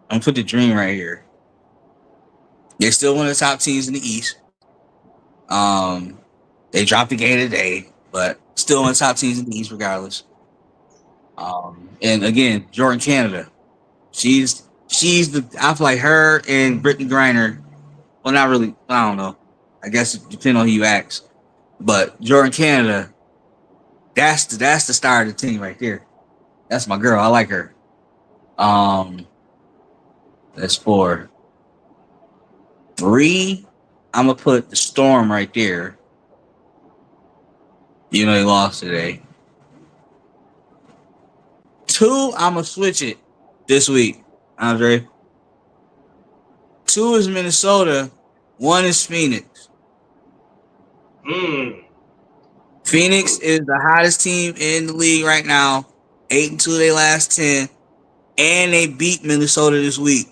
I'm gonna put the Dream right here. They're still one of the top teams in the East. Um, they dropped the game today, but still one of the top teams in the East, regardless. And again, Jordan Canada. She's the I feel like her and Brittany Griner. Well, not really. I don't know. I guess it depends on who you ask. But Jordan Canada, that's the star of the team right there. That's my girl. I like her. Um, that's 4. 3, I'm gonna put the Storm right there. You know they lost today. 2, I'm gonna switch it this week, Andre. 2 is Minnesota. 1 is Phoenix. Mm. Phoenix is the hottest team in the league right now. 8-2 their last 10, and they beat Minnesota this week.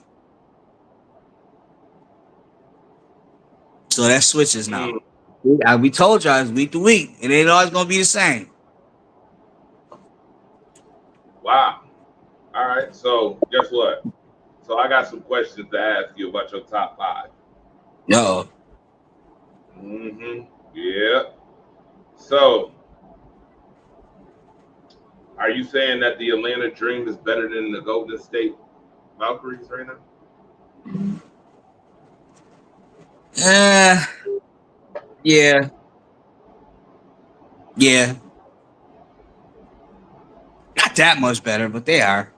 So that switches now. Mm. We told y'all it's week to week. It ain't always gonna be the same. Wow. All All right. So guess what? So I got some questions to ask you about your top five. No. Yeah. So are you saying that the Atlanta Dream is better than the Golden State Valkyries right now? Uh, yeah, yeah. Not that much better, but they are.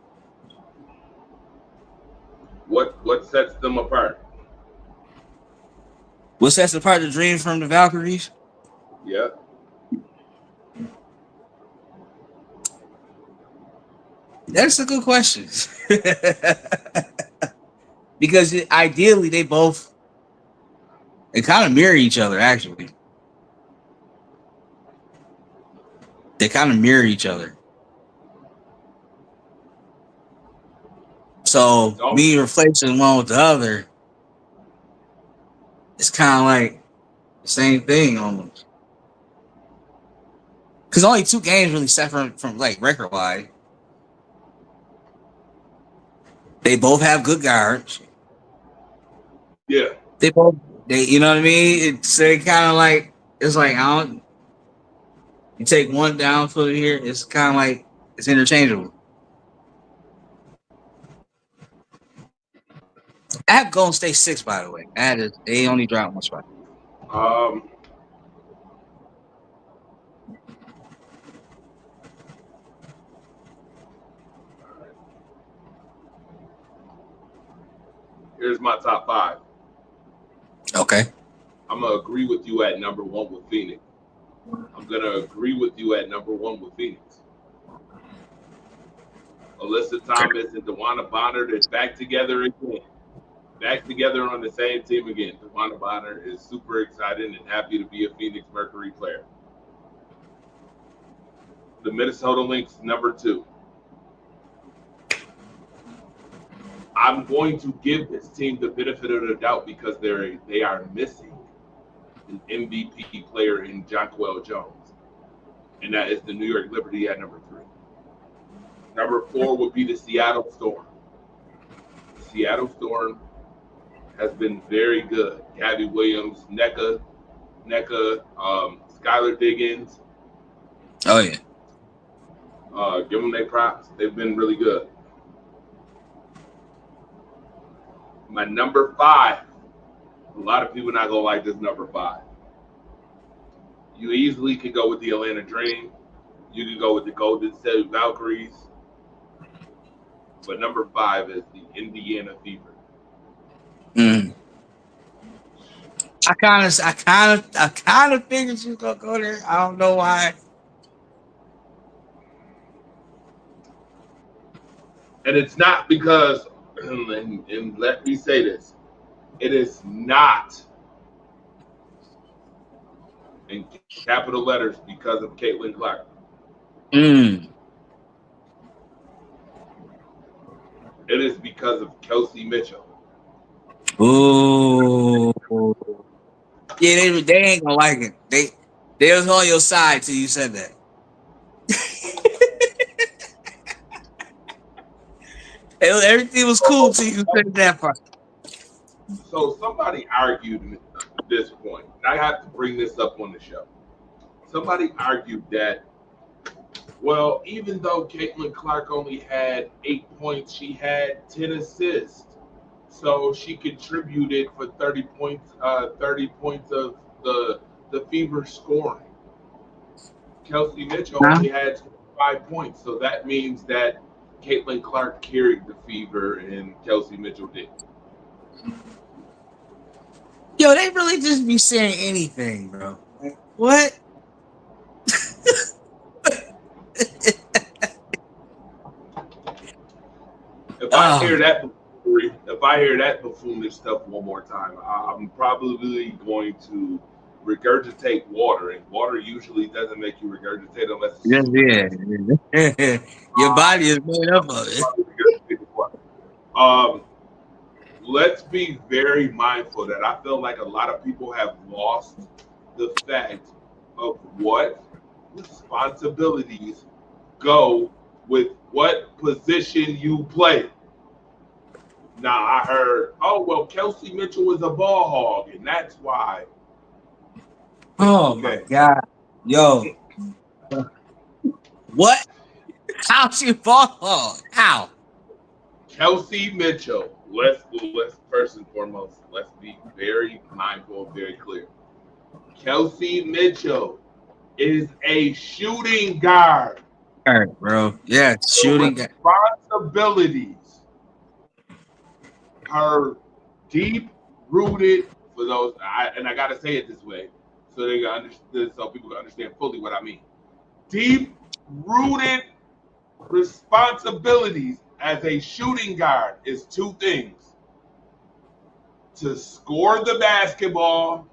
What sets them apart? What sets apart the Dream from the Valkyries? Yeah. That's a good question. Because ideally they kind of mirror each other. Actually, they kind of mirror each other. So Don't me replacing one with the other, it's kind of like the same thing almost. Because only two games really separate from like record wise. They both have good guards. yeah. They both you know what I mean? It's kind of like it's like I don't you take one down for here, it's kind of like it's interchangeable. I have Golden State 6, by the way. That is they only dropped one spot. Um Here's my top five. Okay. I'm gonna agree with you at number one with Phoenix. I'm gonna agree with you at number one with Phoenix. Alyssa Thomas and DeWanna Bonner, they're back together again. Back together on the same team again. DeWanna Bonner is super excited and happy to be a Phoenix Mercury player. The Minnesota Lynx, number two. I'm going to give this team the benefit of the doubt because they are missing an MVP player in Jonquel Jones, and that is the New York Liberty at number three. Number four would be the Seattle Storm. The Seattle Storm has been very good. Gabby Williams, Skylar Diggins. Oh yeah. Give them their props. They've been really good. My number five. A lot of people not gonna like this number five. You easily could go with the Atlanta Dream. You could go with the Golden State Valkyries. But number five is the Indiana Fever. Mm. I kind of figured you was gonna go there. I don't know why. And it's not because, and let me say this, it is not in capital letters because of Caitlin Clark. Mm. It is because of Kelsey Mitchell. Ooh. Yeah, they ain't gonna like it. They was on your side till you said that. Everything was cool till you said that part. So somebody argued this point. I have to bring this up on the show. Somebody argued that, well, even though Caitlin Clark only had 8 points, she had 10 assists. So she contributed for 30 points, 30 points of the Fever scoring. Kelsey Mitchell Huh? only had 5 points. So that means that Caitlin Clark carried the Fever and Kelsey Mitchell did. Yo, they really just be saying anything, bro. Like, what? If I Oh, hear that, if I hear that buffoonish stuff one more time, I'm probably going to regurgitate water, and water usually doesn't make you regurgitate unless it's yes, super yeah. nasty. Your body is made up of it. Probably regurgitate the water. Um, let's be very mindful that I feel like a lot of people have lost the fact of what responsibilities go with what position you play. Now I heard, oh well, Kelsey Mitchell is a ball hog, and that's why. Oh my Okay, god, yo, what? How's she ball? How? Kelsey Mitchell. Let's first and foremost, let's be very mindful, very clear. Kelsey Mitchell is a shooting guard. All right, bro. Yeah, The shooting. responsibilities, her deep rooted for those, and I gotta say it this way, so they can understand, so people can understand fully what I mean. Deep rooted responsibilities as a shooting guard is two things: to score the basketball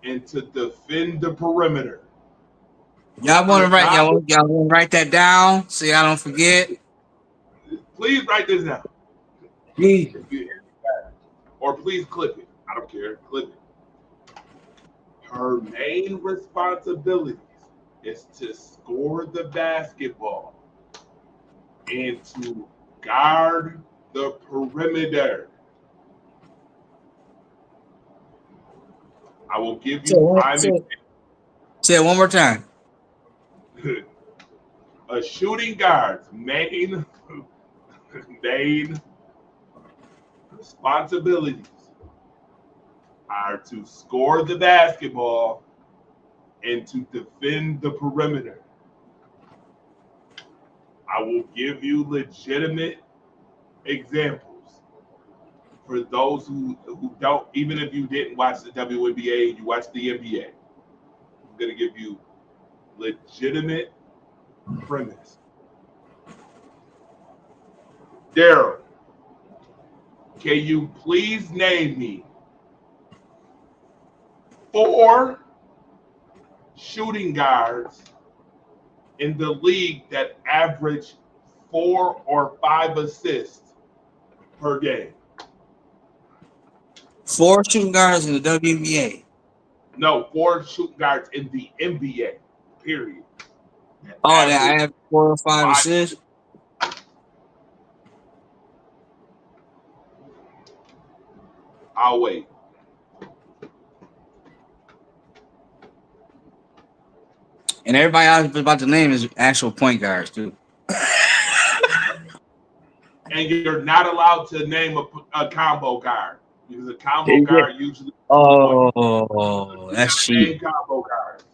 and to defend the perimeter. You're not. Y'all want to write that down so y'all don't forget. Please write this down. Yeah. If you, or please clip it. I don't care. Clip it. Her main responsibilities is to score the basketball and to guard the perimeter. I will give you prime Say it one more time. example. A shooting guard's main responsibilities are to score the basketball and to defend the perimeter. I will give you legitimate examples for those who don't, even if you didn't watch the WNBA, you watched the NBA. I'm going to give you legitimate premise. Daryl, can you please name me 4 shooting guards in the league that average 4 or 5 assists per game? 4 shooting guards in the WNBA. No, 4 shooting guards in the NBA. Period. That Oh, that I average have 4 or 5 5. assists. I'll wait. And everybody else about to name is actual point guards too. And you're not allowed to name a combo guard because a combo Is it? guard usually point. Oh, You that's gotta cheap. name combo guards.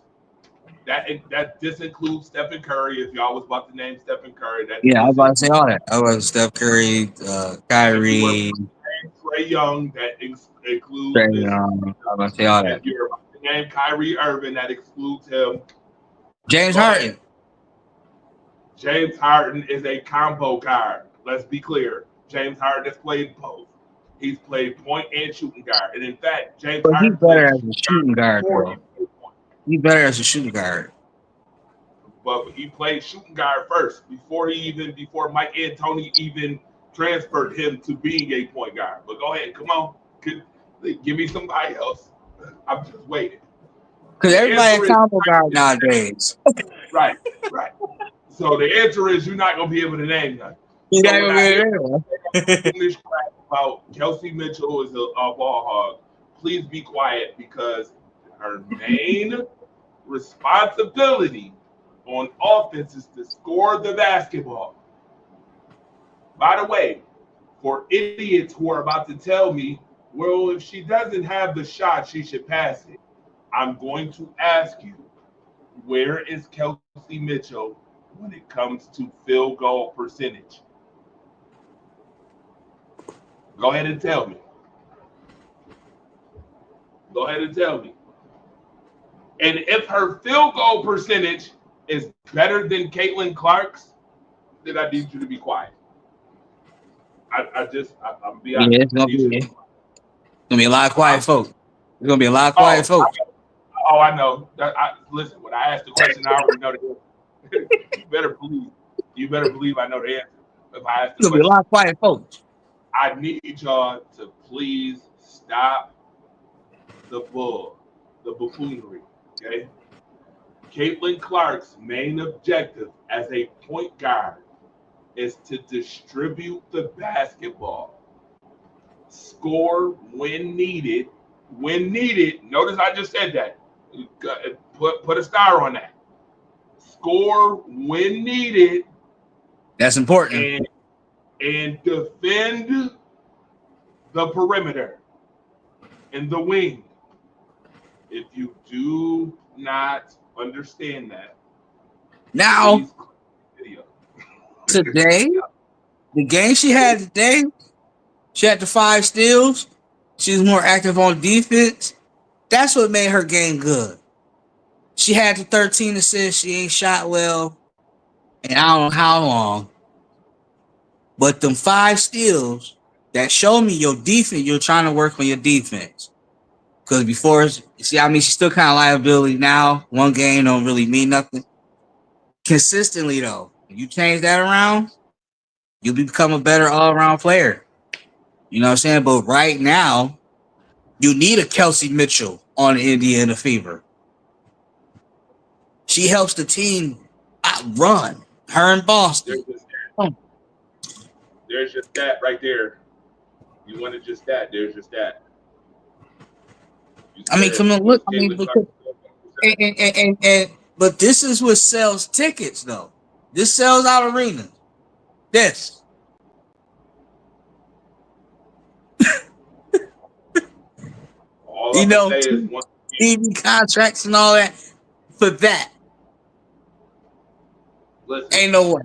That this includes Stephen Curry. If y'all was about to name Stephen Curry, Yeah, I was this about to say includes. all that. I was Steph Curry, If you were Kyrie, about to name Trey Young, that Trey includes this. Young. I was about to say all that. If you're about to name Kyrie Irving, that excludes him. James Go ahead. Harden. James Harden is a combo guard. Let's be clear. James Harden has played both. He's played point and shooting guard. And in fact, James But he's Harden better played as a shooting shooting guard guard, before he though. played point. He's better as a shooting guard. But he played shooting guard first before Mike D'Antoni even transferred him to being a point guard. But go ahead, come on. Give me somebody else. I'm just waiting. Because The everybody a answer is combo guard nowadays. right, right. So the answer is you're not gonna be able to name none. You So gotta when go I get hear it anyway. foolish crap about Kelsey Mitchell is a ball hog, please be quiet because her main responsibility on offense is to score the basketball. By the way, for idiots who are about to tell me, well, if she doesn't have the shot, she should pass it. I'm going to ask you, where is Kelsey Mitchell when it comes to field goal percentage? Go ahead and tell me. Go ahead and tell me. And if her field goal percentage is better than Caitlin Clark's, then I need you to be quiet. I'm be Yeah, honest. it's I gonna need you to be be quiet. a lot of quiet Huh? folks. There's gonna be a lot of quiet Oh, folks. I know. Listen, when I ask the question, I already know the answer. you better believe. You better believe I know the answer. If I ask the There's gonna be a question, lot of quiet folks. I need y'all to please stop the buffoonery. Okay. Caitlin Clark's main objective as a point guard is to distribute the basketball, score when needed. When needed, notice I just said that. Put a star on that. Score when needed. That's important. And defend the perimeter and the wing. If you do not understand that, Now, video. today, the game she had today, she had the 5 steals. She was more active on defense. That's what made her game good. She had the 13 assists. She ain't shot well, and I don't know how long. But them 5 steals that show me your defense. You're trying to work on your defense. Because before, see, I mean, she's still kind of liability now. One game don't really mean nothing. Consistently, though, if you change that around, you'll become a better all-around player. You know what I'm saying? But right now, you need a Kelsey Mitchell on Indiana Fever. She helps the team run. Her and Boston. There's your stat right there. You wanted your stat. There's your stat. I mean, come on, look. I mean, because, but this is what sells tickets, though. This sells out arenas. This. All you know, say is TV contracts and all that for that. Listen, ain't no way.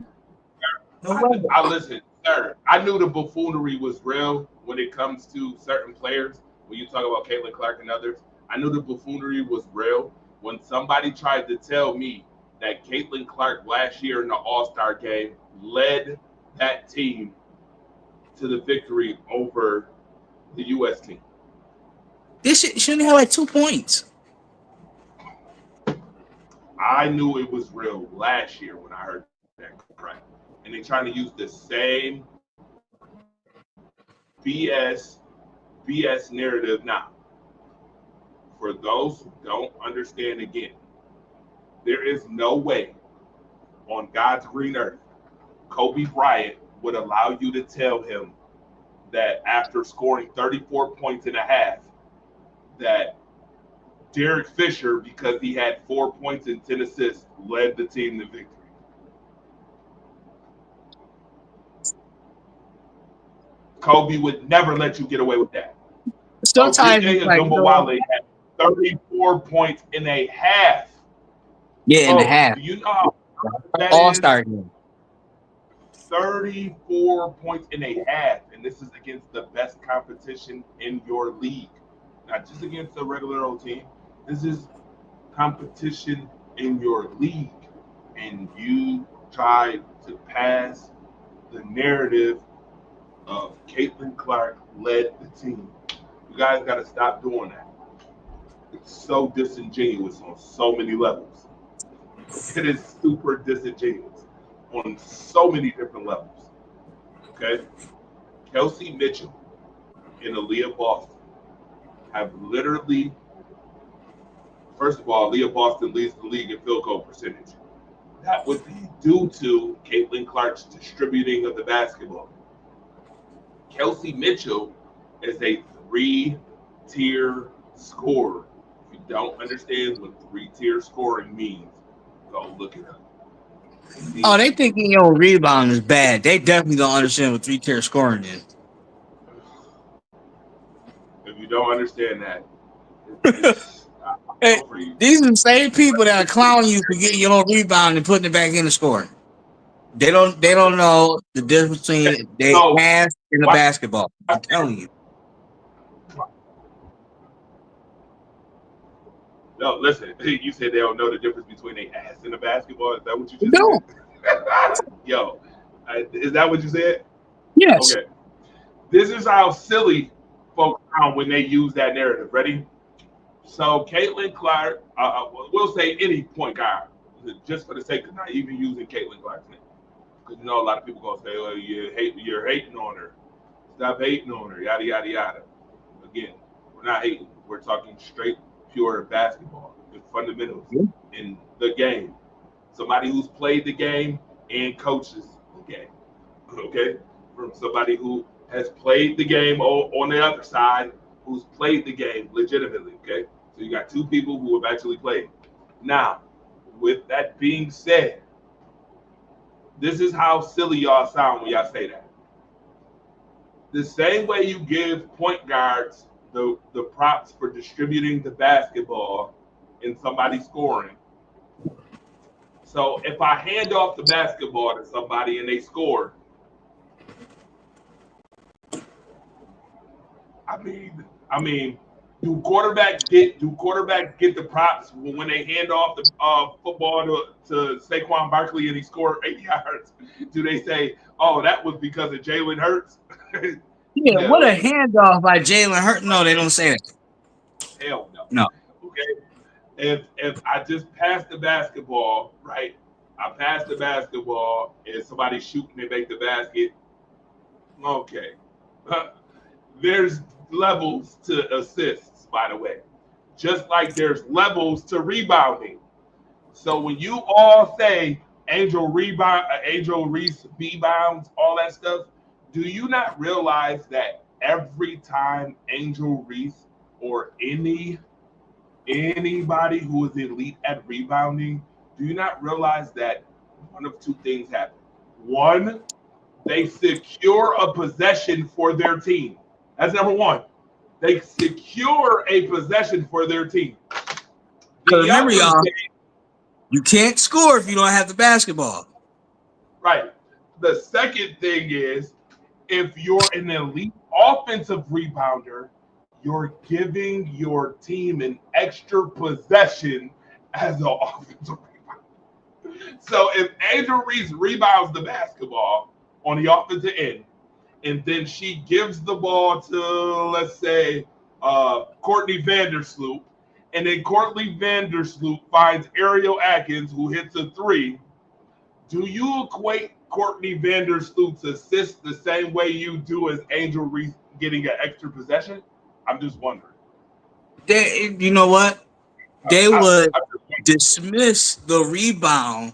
I listen, sir. I knew the buffoonery was real when it comes to certain players. When you talk about Caitlin Clark and others, I knew the buffoonery was real when somebody tried to tell me that Caitlin Clark last year in the All-Star game led that team to the victory over the U.S. team. This shouldn't have like 2 points. I knew it was real last year when I heard that crap. And they're trying to use the same BS narrative now. For those who don't understand, again, there is no way on God's green earth Kobe Bryant would allow you to tell him that after scoring 34 points in a half, that Derek Fisher, because he had 4 points and 10 assists, led the team to victory. Kobe would never let you get away with that. Sometimes OJ Azumbawale had 34 points in a half. Yeah, in a half. Do you know how that All-Star game? 34 points in a half, and this is against the best competition in your league. Not just against a regular old team. This is competition in your league. And you tried to pass the narrative of Caitlin Clark led the team. You guys got to stop doing that. It's so disingenuous on so many levels. It is super disingenuous on so many different levels. Okay? Kelsey Mitchell and Aaliyah Boston have literally, first of all, Aaliyah Boston leads the league in field goal percentage. That would be due to Caitlin Clark's distributing of the basketball. Kelsey Mitchell is a 3-tier scorer. If you don't understand what 3-tier scoring means, go look it up. Oh, they thinking your rebound is bad. They definitely don't understand what 3-tier scoring is. If you don't understand that, hey, these are the same people that are clowning you for getting your own rebound and putting it back in the scoring. They don't know the difference between pass and the basketball. I'm telling you. No, listen. You said they don't know the difference between a ass and a basketball. Is that what you just said? Yo, is that what you said? Yes. Okay. This is how silly folks sound when they use that narrative. Ready? So Caitlin Clark, we'll say any point guard, just for the sake of not even using Caitlin Clark's name, because you know a lot of people gonna say, "Oh, you're hating on her. Stop hating on her." Yada yada yada. Again, we're not hating. We're talking straight, pure basketball. If fundamentals in the game. Somebody who's played the game and coaches the game. Okay, from somebody who has played the game on the other side, who's played the game legitimately. Okay, so you got two people who have actually played. Now, with that being said, this is how silly y'all sound when y'all say that. The same way you give point guards the props for distributing the basketball and somebody scoring. So if I hand off the basketball to somebody and they score, I mean, do quarterbacks get the props when they hand off the football to Saquon Barkley and he scored 8 yards? Do they say, "Oh, that was because of Jalen Hurts"? Yeah, what No, a handoff by Jalen Hurts. No, they don't say that. hell no. No. Okay, if I just pass the basketball, right? I pass the basketball and somebody shoot and they make the basket. Okay, there's levels to assists, by the way, just like there's levels to rebounding. So when you all say Angel Reese rebounds, all that stuff, do you not realize that every time Angel Reese or anybody who is elite at rebounding, do you not realize that one of two things happen? One, they secure a possession for their team. That's number one. They secure a possession for their team. Because The remember, other y'all, thing, you can't score if you don't have the basketball. right. The second thing is if you're an elite offensive rebounder, you're giving your team an extra possession as an offensive rebounder. So if Angel Reese rebounds the basketball on the offensive end, and then she gives the ball to, let's say, Courtney Vandersloot, and then Courtney Vandersloot finds Ariel Atkins, who hits a three. Do you equate Courtney Vandersloot's assist the same way you do as Angel Reese getting an extra possession? I'm just wondering. You know what? They would I'm just wondering. dismiss the rebound.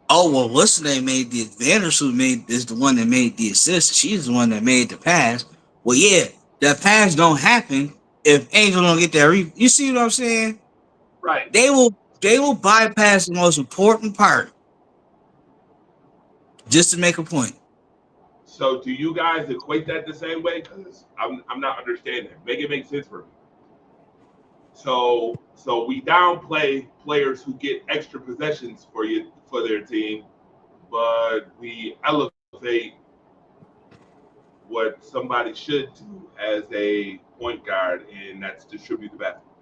Oh well, what's the name made the Vandersloot made is the one that made the assist. She's the one that made the pass. Well, yeah, that pass don't happen if Angel don't get that. You see what I'm saying? Right. They will bypass the most important part just to make a point. So do you guys equate that the same way? Because I'm not understanding. Make it make sense for me. So we downplay players who get extra possessions for their team, but we elevate what somebody should do as a point guard, and that's distribute the basketball.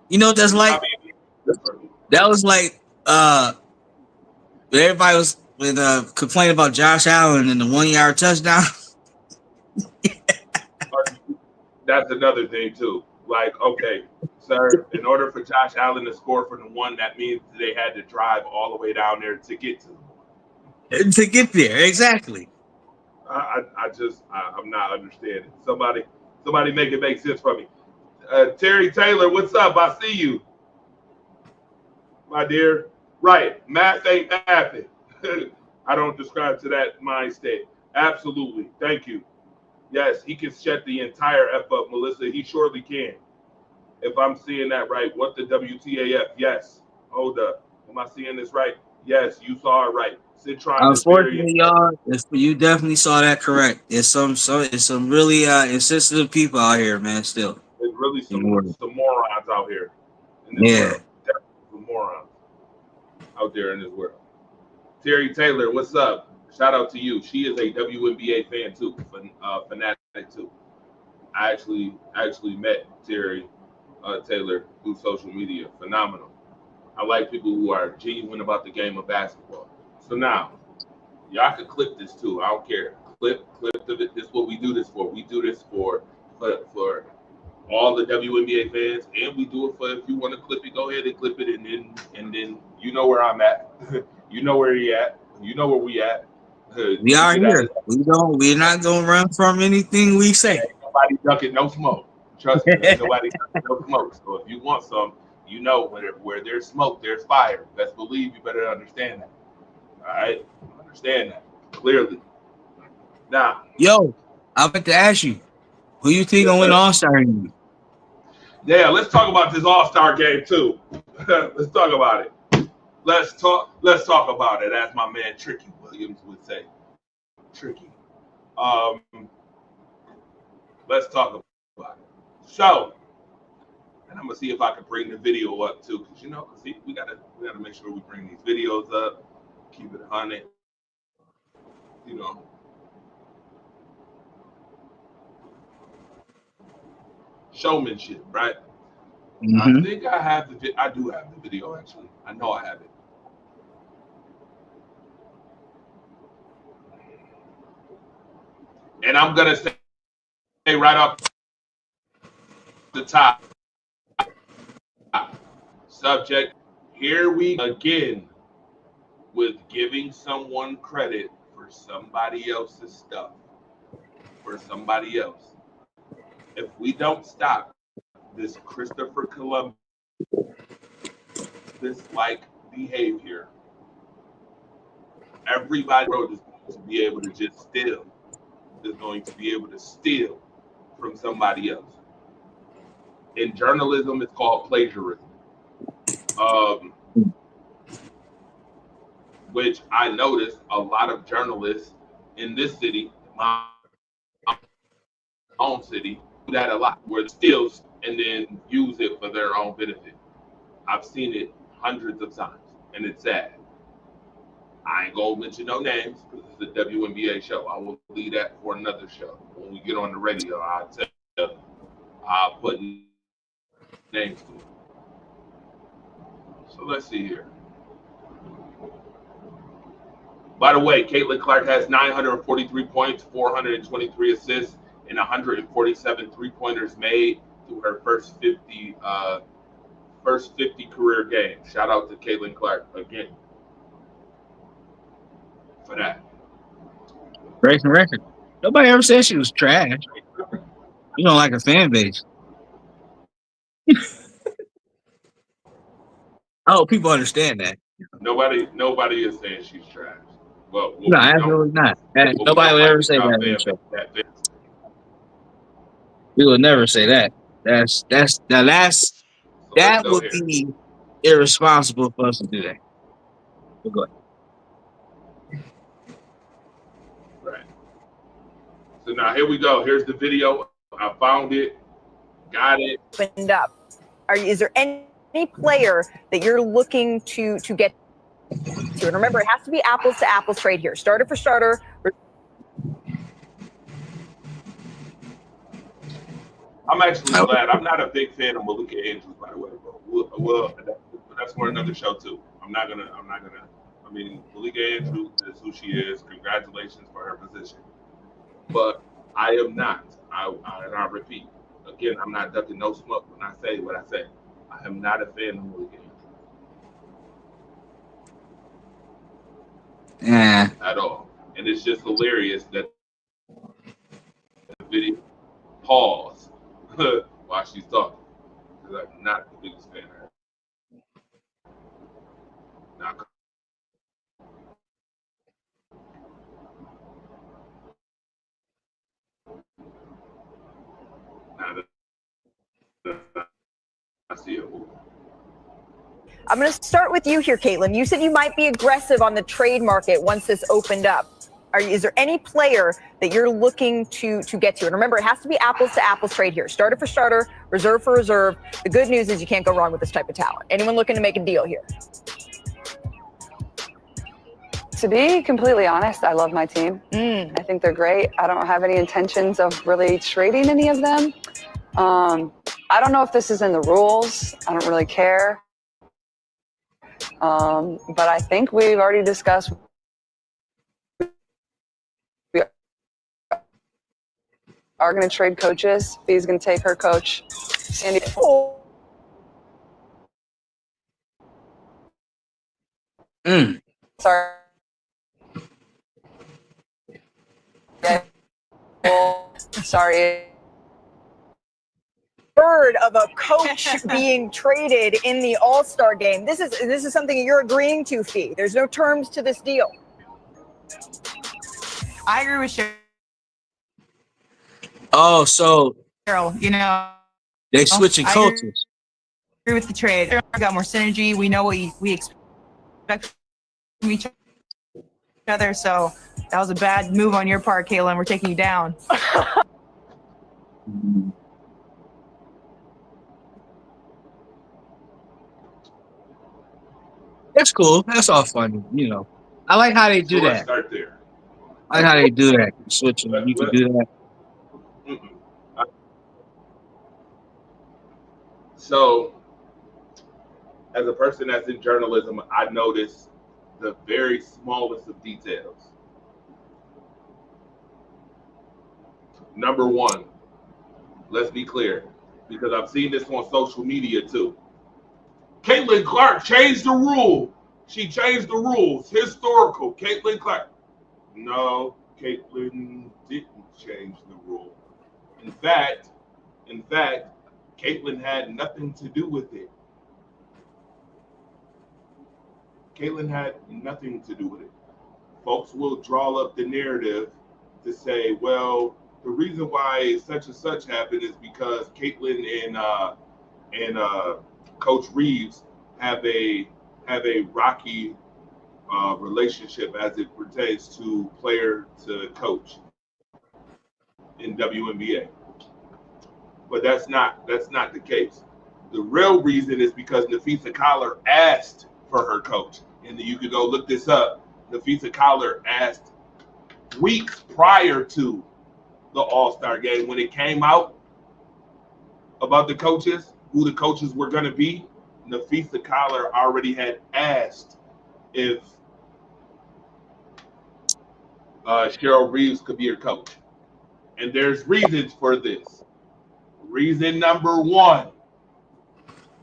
You know what that's I like? mean, That was like everybody was with complaining about Josh Allen and the 1 yard touchdown. that's another thing too. Like, okay, sir, in order for Josh Allen to score for the one, that means they had to drive all the way down there to get to the one. To get there, exactly. I'm not understanding. Somebody make it make sense for me. Terry Taylor, what's up? I see you, my dear. Right, math ain't mathing. I don't describe to that mind state. Absolutely. Thank you. Yes, he can shut the entire F up, Melissa. He surely can. If I'm seeing that right, what the WTAF? Yes. Hold up. Am I seeing this right? Yes, you saw it right. Citron is very Unfortunately, y'all, you definitely saw that correct. It's some really insensitive people out here, man. Still, there's really in the world. some morons out here in this Yeah. world. Definitely some morons out there in this world. Terry Taylor, what's up? Shout out to you. She is a WNBA fan too, fanatic too. I actually met Terry Taylor through social media. Phenomenal. I like people who are genuine about the game of basketball. So now, y'all can clip this too. I don't care. Clip of it. This is what we do this for. We do this for all the WNBA fans, and we do it for if you want to clip it, go ahead and clip it, and then you know where I'm at. You know where he at. You know where we at. We are here. We're not gonna run from anything we say. Ain't nobody ducking no smoke. Trust me, ain't nobody got no smoke. So if you want some, you know where there's smoke, there's fire. Best believe you better understand that. All right, understand that clearly. Now, Yo, I meant to ask you, who you think yes, gonna win sir. All-Star game? Yeah, let's talk about this All-Star game too. Let's talk about it. Let's talk about it, as my man Tricky Williams would say. Tricky. Um, let's talk about it. So, and I'm gonna see if I can bring the video up too, because see, we gotta make sure we bring these videos up, keep it 100. You know, showmanship, right? I Mm-hmm. think I do have the video actually. I know I have it. And I'm gonna say right off the top, subject. Here we again with giving someone credit for somebody else's stuff, for somebody else. If we don't stop this Christopher Columbus like behavior, everybody in the world is going to be able to just steal. Is going to be able to steal from somebody else. In journalism, it's called plagiarism, um, which I noticed a lot of journalists in this city, my own city, do that a lot, where they steal and then use it for their own benefit. I've seen it hundreds of times, and it's sad. I ain't gonna mention no names because it's a WNBA show. I will leave that for another show. When we get on the radio, I'll put names to it. So let's see here. By the way, Caitlin Clark has 943 points, 423 assists, and 147 three-pointers made through her first 50 career games. Shout out to Caitlin Clark again for that. Breaking record. Nobody ever said she was trash. You don't like a fan base. Oh, people understand that. Nobody is saying she's trash. Well, No, absolutely not. what we Nobody don't will like ever is say that y'all on the show. that fan. We will never say that. That's now So let's that go would here. be irresponsible for us to do that. But go ahead. Right. So now here we go. Here's the video. I found it. Got it. Opened up. Is there any player that you're looking to get to? And remember, it has to be apples to apples trade here. Starter for starter. I'm actually glad. I'm not a big fan of Malika Andrews, by the way, bro. Well, that's for another show too. I'm not gonna. I mean, Malika Andrews is who she is. Congratulations for her position. But I am not. And I repeat again. I'm not ducking no smoke when I say what I say. I am not a fan of Malika Andrews Yeah. at all. And it's just hilarious that the video pause while she's talking. Because I'm not the biggest fan of her. Now, I see it. I'm going to start with you here, Caitlin. You said you might be aggressive on the trade market once this opened up. Is there any player that you're looking to get to? And remember, it has to be apples to apples trade here. Starter for starter, reserve for reserve. The good news is you can't go wrong with this type of talent. Anyone looking to make a deal here? To be completely honest, I love my team. I think they're great. I don't have any intentions of really trading any of them. I don't know if this is in the rules. I don't really care. But I think we've already discussed we are going to trade coaches. Bee's going to take her coach, Sandy. Sorry. Sorry. heard of a coach being traded in the All-Star game. This is something you're agreeing to, Fee. There's no terms to this deal. I agree with Cheryl. Oh, so You know, they switching I coaches. agree with the trade. We got more synergy. We know what we expect from each other. So that was a bad move on your part, Kayla. We're taking you down. That's cool. That's all funny. You know, I like how they do So let's that. start there. I like how they do that. Switching. You can do that. Mm-mm. So, as a person that's in journalism, I notice the very smallest of details. Number one, let's be clear, because I've seen this on social media too. Caitlin Clark changed the rule. She changed the rules. Historical. Caitlin Clark. No, Caitlin didn't change the rule. In fact, Caitlin had nothing to do with it. Caitlin had nothing to do with it. Folks will draw up the narrative to say, well, the reason why such and such happened is because Caitlin and Coach Reeves have a rocky relationship as it pertains to player to coach in WNBA. But that's not the case. The real reason is because Nafisa Collar asked for her coach. And you can go look this up. Nafisa Collar asked weeks prior to the All-Star game when it came out about the coaches, who the coaches were going to be. Nafisa Collar already had asked if Cheryl Reeves could be her coach. And there's reasons for this. Reason number one,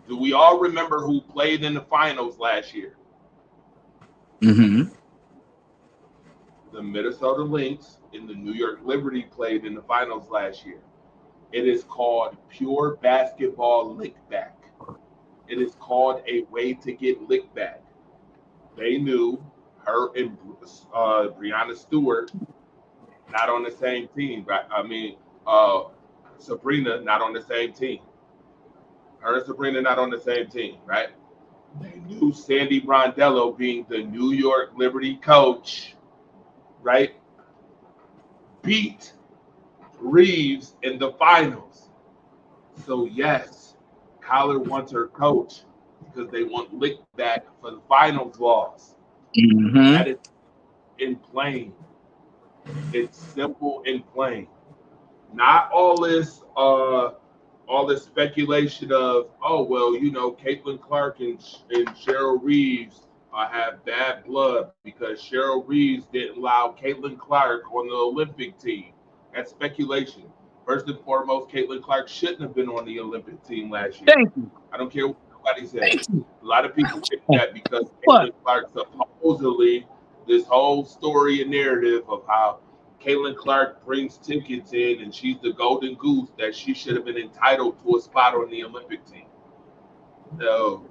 do we all remember who played in the finals last year? Mm-hmm. The Minnesota Lynx and the New York Liberty played in the finals last year. It is called pure basketball lick back. It is called a way to get lick back. They knew her and Breanna Stewart not on the same team, right? I mean, Sabrina not on the same team. Her and Sabrina not on the same team, right? They knew Sandy Brondello being the New York Liberty coach, right? Beat Reeves in the finals. So yes, Collar wants her coach because they want lick back for the finals loss. Mm-hmm. That is in plain. It's simple and plain. Not all this speculation of, oh well, you know, Caitlin Clark and Cheryl Reeves have bad blood because Cheryl Reeves didn't allow Caitlin Clark on the Olympic team. That's speculation. First and foremost, Caitlin Clark shouldn't have been on the Olympic team last year. Thank you. I don't care what nobody says. Thank you. A lot of people think that because What? Caitlin Clark supposedly, this whole story and narrative of how Caitlin Clark brings tickets in and she's the golden goose, that she should have been entitled to a spot on the Olympic team. No.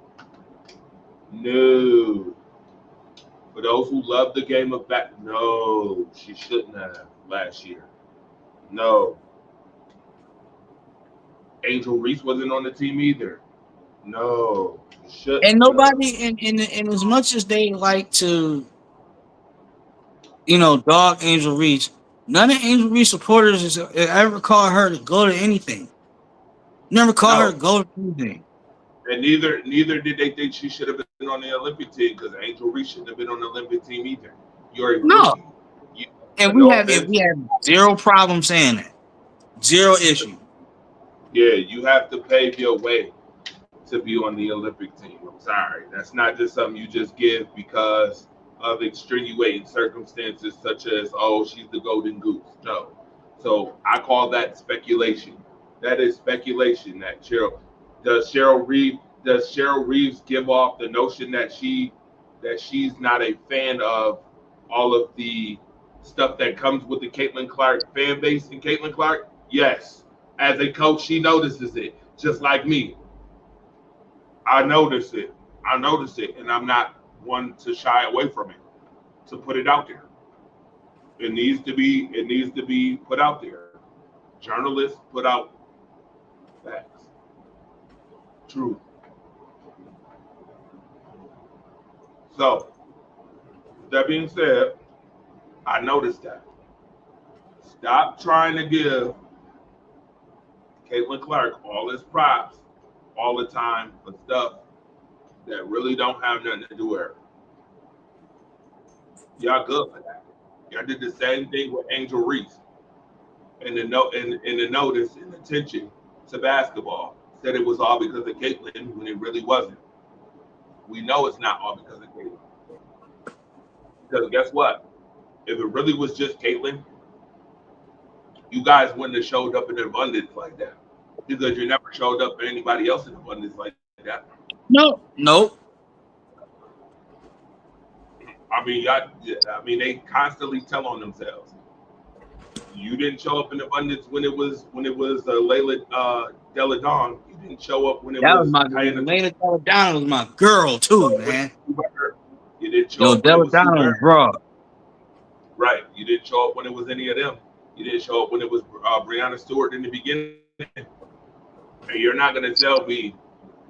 For those who love the game of no, she shouldn't have last year. No. Angel Reese wasn't on the team either. No. Shouldn't. And nobody, in as much as they like to, you know, dog Angel Reese, none of Angel Reese supporters has ever called her to go to anything. Never called her to go to anything. And neither did they think she should have been on the Olympic team because Angel Reese shouldn't have been on the Olympic team either. You're a rookie. And we have zero problem saying that. Zero issue. Yeah, you have to pave your way to be on the Olympic team. I'm sorry. That's not just something you just give because of extenuating circumstances such as, oh, she's the golden goose. No. So I call that speculation. That is speculation that Cheryl Reeves give off the notion that she's not a fan of all of the stuff that comes with the Caitlin Clark fan base and Caitlin Clark? Yes. As a coach, she notices it. just like me. I notice it. I notice it, and I'm not one to shy away from it. To put it out there, it needs to be. It needs to be put out there. Journalists put out facts, truth. So that being said, I noticed that. Stop trying to give Caitlin Clark all his props all the time for stuff that really don't have nothing to do with her. Y'all good for that. Y'all did the same thing with Angel Reese and the the notice and attention to basketball. Said it was all because of Caitlin when it really wasn't. We know it's not all because of Caitlin. Because guess what? If it really was just Caitlin, you guys wouldn't have showed up in abundance like that. Because you never showed up for anybody else in abundance like that. No, nope. I mean, y'all, yeah, I mean, they constantly tell on themselves. You didn't show up in abundance when it was Layla Della Dawn. You didn't show up when it That was was my Diana. Lena Belladonna was my girl too, man. You didn't show Yo, up when it was Sue Belladonna was Bird. raw. Right. You didn't show up when it was any of them. You didn't show up when it was Brianna Stewart in the beginning. And you're not going to tell me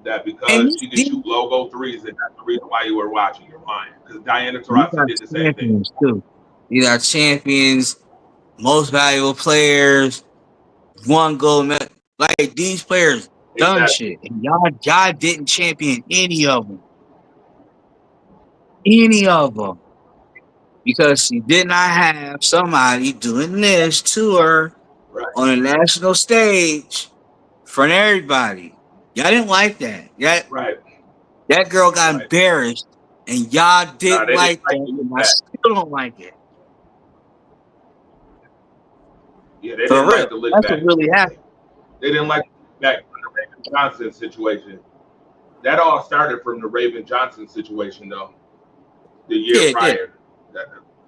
that And because she can shoot logo threes and that's the reason why you were watching. You're lying. Because Diana these Taurasi are did the same thing. champions too. These are champions, most valuable players, one gold medal. Like these players done Exactly. shit, and y'all didn't champion any of them, because she did not have somebody doing this to her Right. on a national stage in front of everybody. Y'all didn't like that. Right. That girl got Right. embarrassed, and y'all Nah, didn't they didn't like like that, to look and I back. still don't like it. Yeah, they For didn't real, like to look that's what back. really happened. They didn't like to look back on the Raven Johnson situation. That all started from the Raven Johnson situation, though. The year Yeah, it did. prior.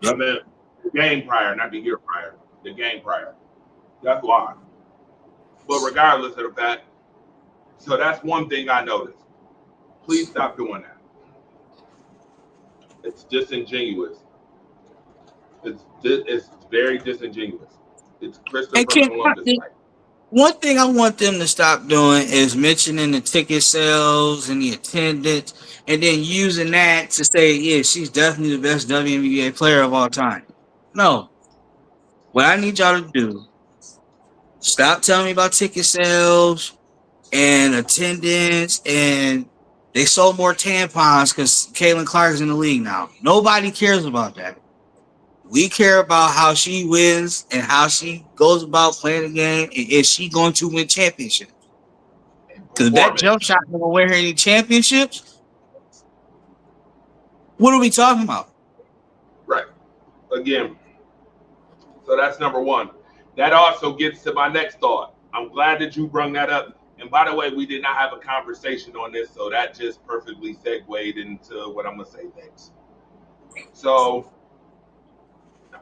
I mean, the game prior, not the year prior. The game prior. That's why. But regardless of the fact, so that's one thing I noticed. Please stop doing that. It's disingenuous. It's very disingenuous. It's And Christopher Columbus like. one thing I want them to stop doing is mentioning the ticket sales and the attendance, and then using that to say, yeah, she's definitely the best WNBA player of all time. No, what I need y'all to do, stop telling me about ticket sales and attendance, and they sold more tampons because Caitlin Clark is in the league now. Nobody cares about that. We care about how she wins and how she goes about playing the game, and is she going to win championships? Because that jump shot going to win her any championships. What are we talking about? Right. Again, so that's number one. That also gets to my next thought. I'm glad that you brought that up. And by the way, we did not have a conversation on this, so that just perfectly segued into what I'm going to say next. So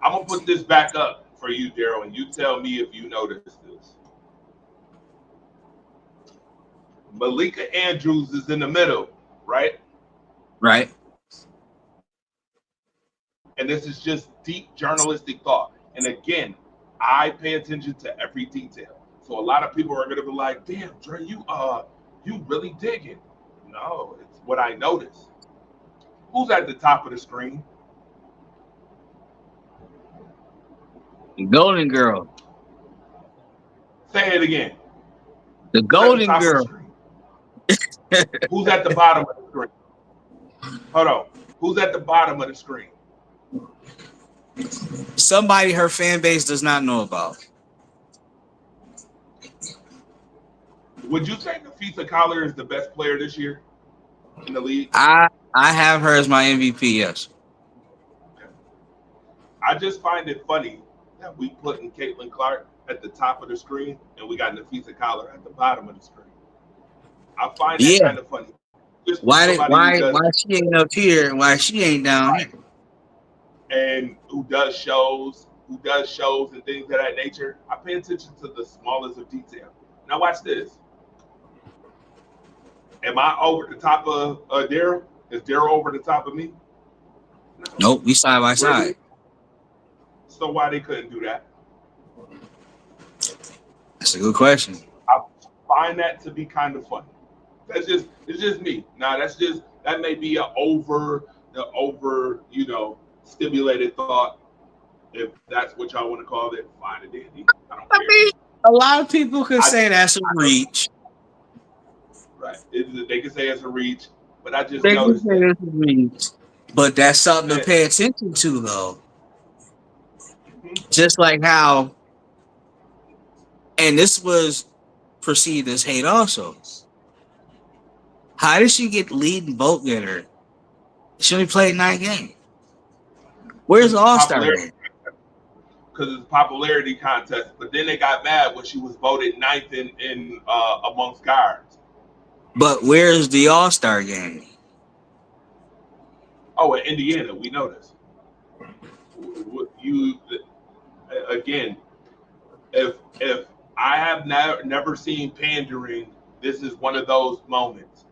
I'm going to put this back up for you, Daryl, and you tell me if you noticed this. Malika Andrews is in the middle, right? Right. And this is just deep journalistic thought. And again, I pay attention to every detail. So a lot of people are gonna be like, "Damn, Dre, you really digging?" No, it's what I notice. Who's at the top of the screen? The Golden Girl. Say it again. The Who's at the Golden top of the Girl. screen? Who's at the bottom of the screen? Hold on. Who's at the bottom of the screen? Somebody her fan base does not know about. Would you say Nafisa Collar is the best player this year in the league? I have her as my MVP, yes. I just find it funny that we putting Caitlin Clark at the top of the screen and we got Nafisa Collar at the bottom of the screen. I find that kind of funny. Just Why somebody she ain't up here and why she ain't down here? And who does shows and things of that nature. I pay attention to the smallest of detail. Now watch this. Am I over the top of Daryl? Is Daryl over the top of me? No. Nope, we side by side. Really? So why they couldn't do that? That's a good question. I find that to be kind of funny. It's just me. Now that may be an over stimulated thought. If that's what y'all want to call it, fine and dandy. I don't care. A lot of people could say that's a reach. Right. They can say it's a reach, but I just They could noticed say that. it's a reach. But that's something to pay attention to, though. Just like how, and this was perceived as hate also. How did she get leading vote getter? She only played 9 games. Where's the All-Star game? Because it's a popularity contest. But then they got mad when she was voted 9th in amongst guards. But where's the All-Star game? Oh, in Indiana, we know this. You again, if I have never seen pandering, this is one of those moments.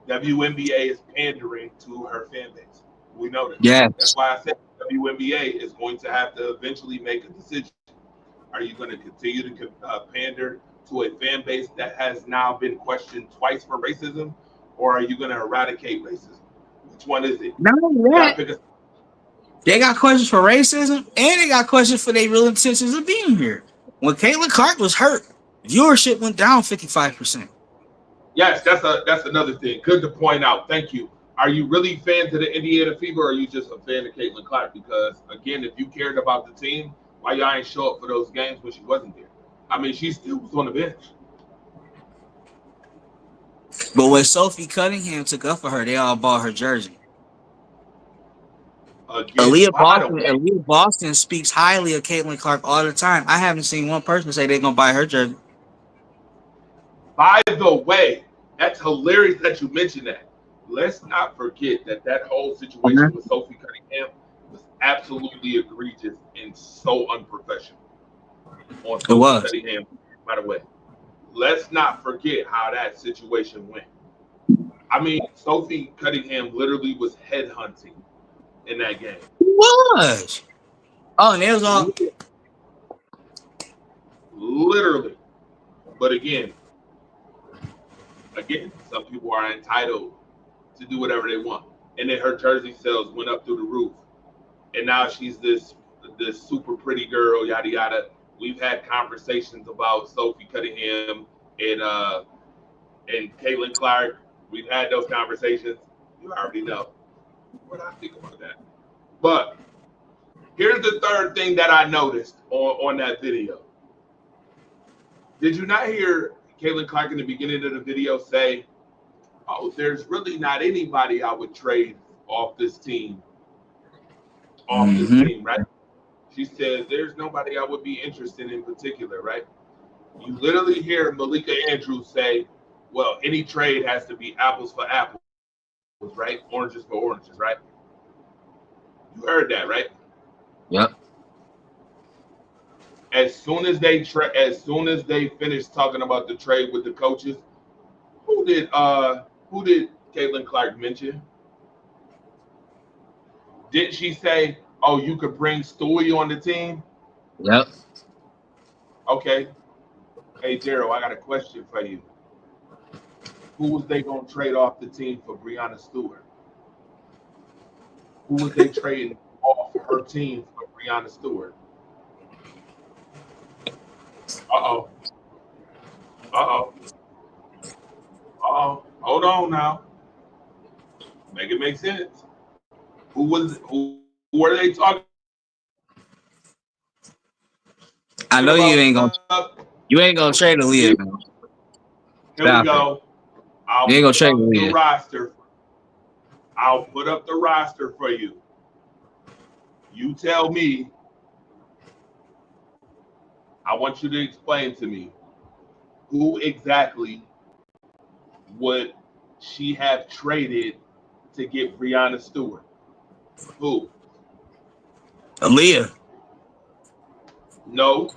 WNBA is pandering to her fan base. We know that. Yes. That's why I said WNBA is going to have to eventually make a decision. Are you going to continue to pander to a fan base that has now been questioned twice for racism, or are you going to eradicate racism? Which one is it? They got questions for racism, and they got questions for their real intentions of being here. When Caitlin Clark was hurt, viewership went down 55%. Yes, that's another thing. Good to point out. Thank you. Are you really fans of the Indiana Fever, or are you just a fan of Caitlin Clark? Because again, if you cared about the team, why y'all ain't show up for those games when she wasn't there? I mean, she still was on the bench. But when Sophie Cunningham took up for her, they all bought her jersey. Again, Aaliyah Boston speaks highly of Caitlin Clark all the time. I haven't seen one person say they're gonna buy her jersey. By the way, that's hilarious that you mentioned that. Let's not forget that whole situation with Sophie Cunningham was absolutely egregious and so unprofessional. On Sophie Cunningham, by the way. Let's not forget how that situation went. I mean, Sophie Cunningham literally was headhunting in that game. Was. Oh, and it was all literally. But again, some people are entitled to do whatever they want. And then her jersey sales went up through the roof. And now she's this super pretty girl, yada yada. We've had conversations about Sophie Cunningham and Caitlin Clark. We've had those conversations. You already know what I think about that. But here's the third thing that I noticed on that video. Did you not hear Caitlin Clark in the beginning of the video say, "Oh, there's really not anybody I would trade off this team." This team, right? She said, "There's nobody I would be interested in particular," right? You literally hear Malika Andrews say, "Well, any trade has to be apples for apples, right? Oranges for oranges, right?" You heard that, right? Yep. As soon as they finished talking about the trade with the coaches, who did Caitlin Clark mention? Didn't she say, "Oh, you could bring Stewie on the team"? Yep. Okay. Hey, Daryl, I got a question for you. Who was they going to trade off the team for Breanna Stewart? Who was they trading off her team for Breanna Stewart? Uh-oh. Uh-oh. Uh-oh. Hold on now. Make it make sense. Who were they talking? I know you ain't gonna trade Aaliyah. Here we go. You ain't gonna trade Aaliyah. I'll put up the roster for you. You tell me. I want you to explain to me who exactly would she have traded to get Breanna Stewart? Who? Aaliyah. No.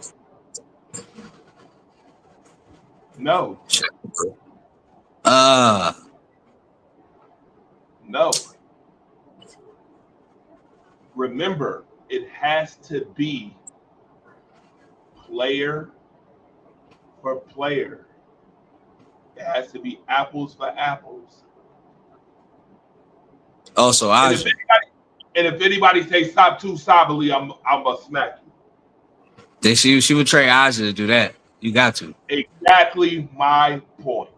remember, it has to be player for player. It has to be apples for apples. Also, And if Aja. anybody says stop too Sabali, I'm gonna smack you. She would trade Aja to do that. You got to. Exactly my point.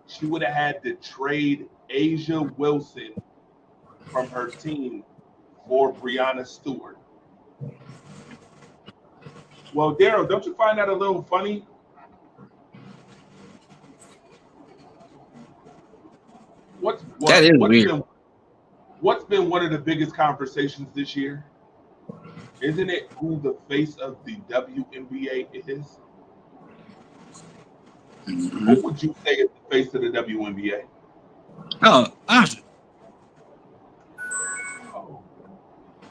She would have had to trade Asia Wilson from her team for Brianna Stewart. Well, Daryl, don't you find that a little funny? That is weird. What's been one of the biggest conversations this year? Isn't it who the face of the WNBA is? Mm-hmm. Who would you say is the face of the WNBA? Oh, Aja.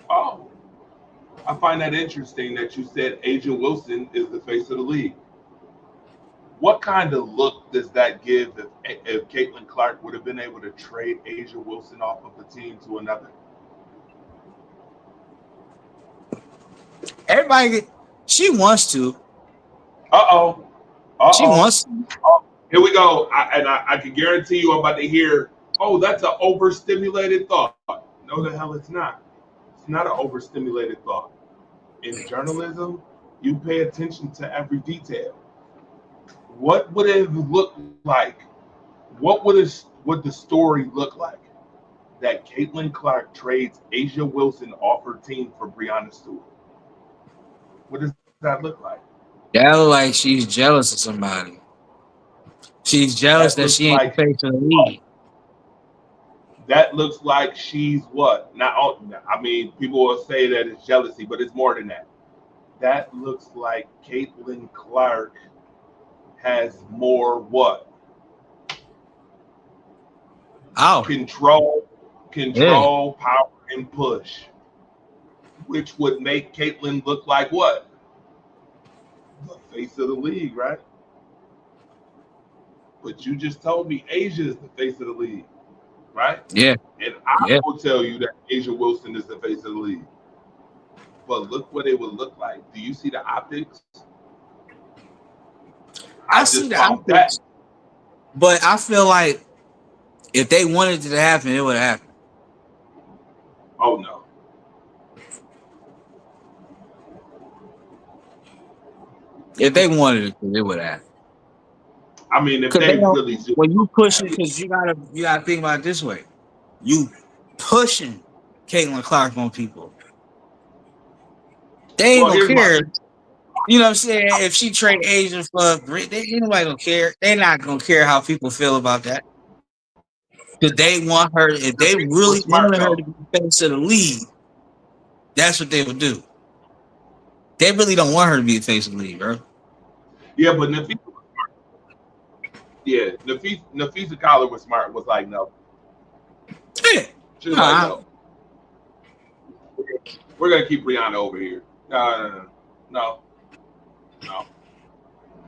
Oh, I find that interesting that you said Asia Wilson is the face of the league. What kind of look does that give if Caitlin Clark would have been able to trade Asia Wilson off of the team to another? She wants to. Uh-oh. She wants to. Oh, here we go. I can guarantee you I'm about to hear, oh, that's an overstimulated thought. No, the hell it's not. It's not an overstimulated thought. In journalism, you pay attention to every detail. What would it look like? Would the story look like that Caitlin Clark trades Asia Wilson off her team for Brianna Stewart? What does that look like? That look like she's jealous of somebody. She's jealous that she ain't the face of the league. That looks like she's what? I mean, people will say that it's jealousy, but it's more than that. That looks like Caitlin Clark has more what? Oh. Control, power, and push. Which would make Caitlin look like what? The face of the league, right? But you just told me Asia is the face of the league, right? Yeah. And I will tell you that Asia Wilson is the face of the league. But look what it would look like. Do you see the optics? I see the optics. But I feel like if they wanted it to happen, it would happen. Oh, no. If they wanted it, it would happen. I mean, if they really do. When you push it, because you gotta think about it this way. You pushing Caitlin Clark on people. They ain't gonna care. You know what I'm saying? If she trade Asia for ain't nobody gonna care. They're not gonna care how people feel about that. Because they want her, if they really wanted her to be the face of the league, that's what they would do. They really don't want her to be the face of the league, bro. Yeah, but Nafisa was smart. Yeah, Nafisa Collar was smart. Was like, no. Yeah. She was like, no. We're gonna keep Brianna over here. No.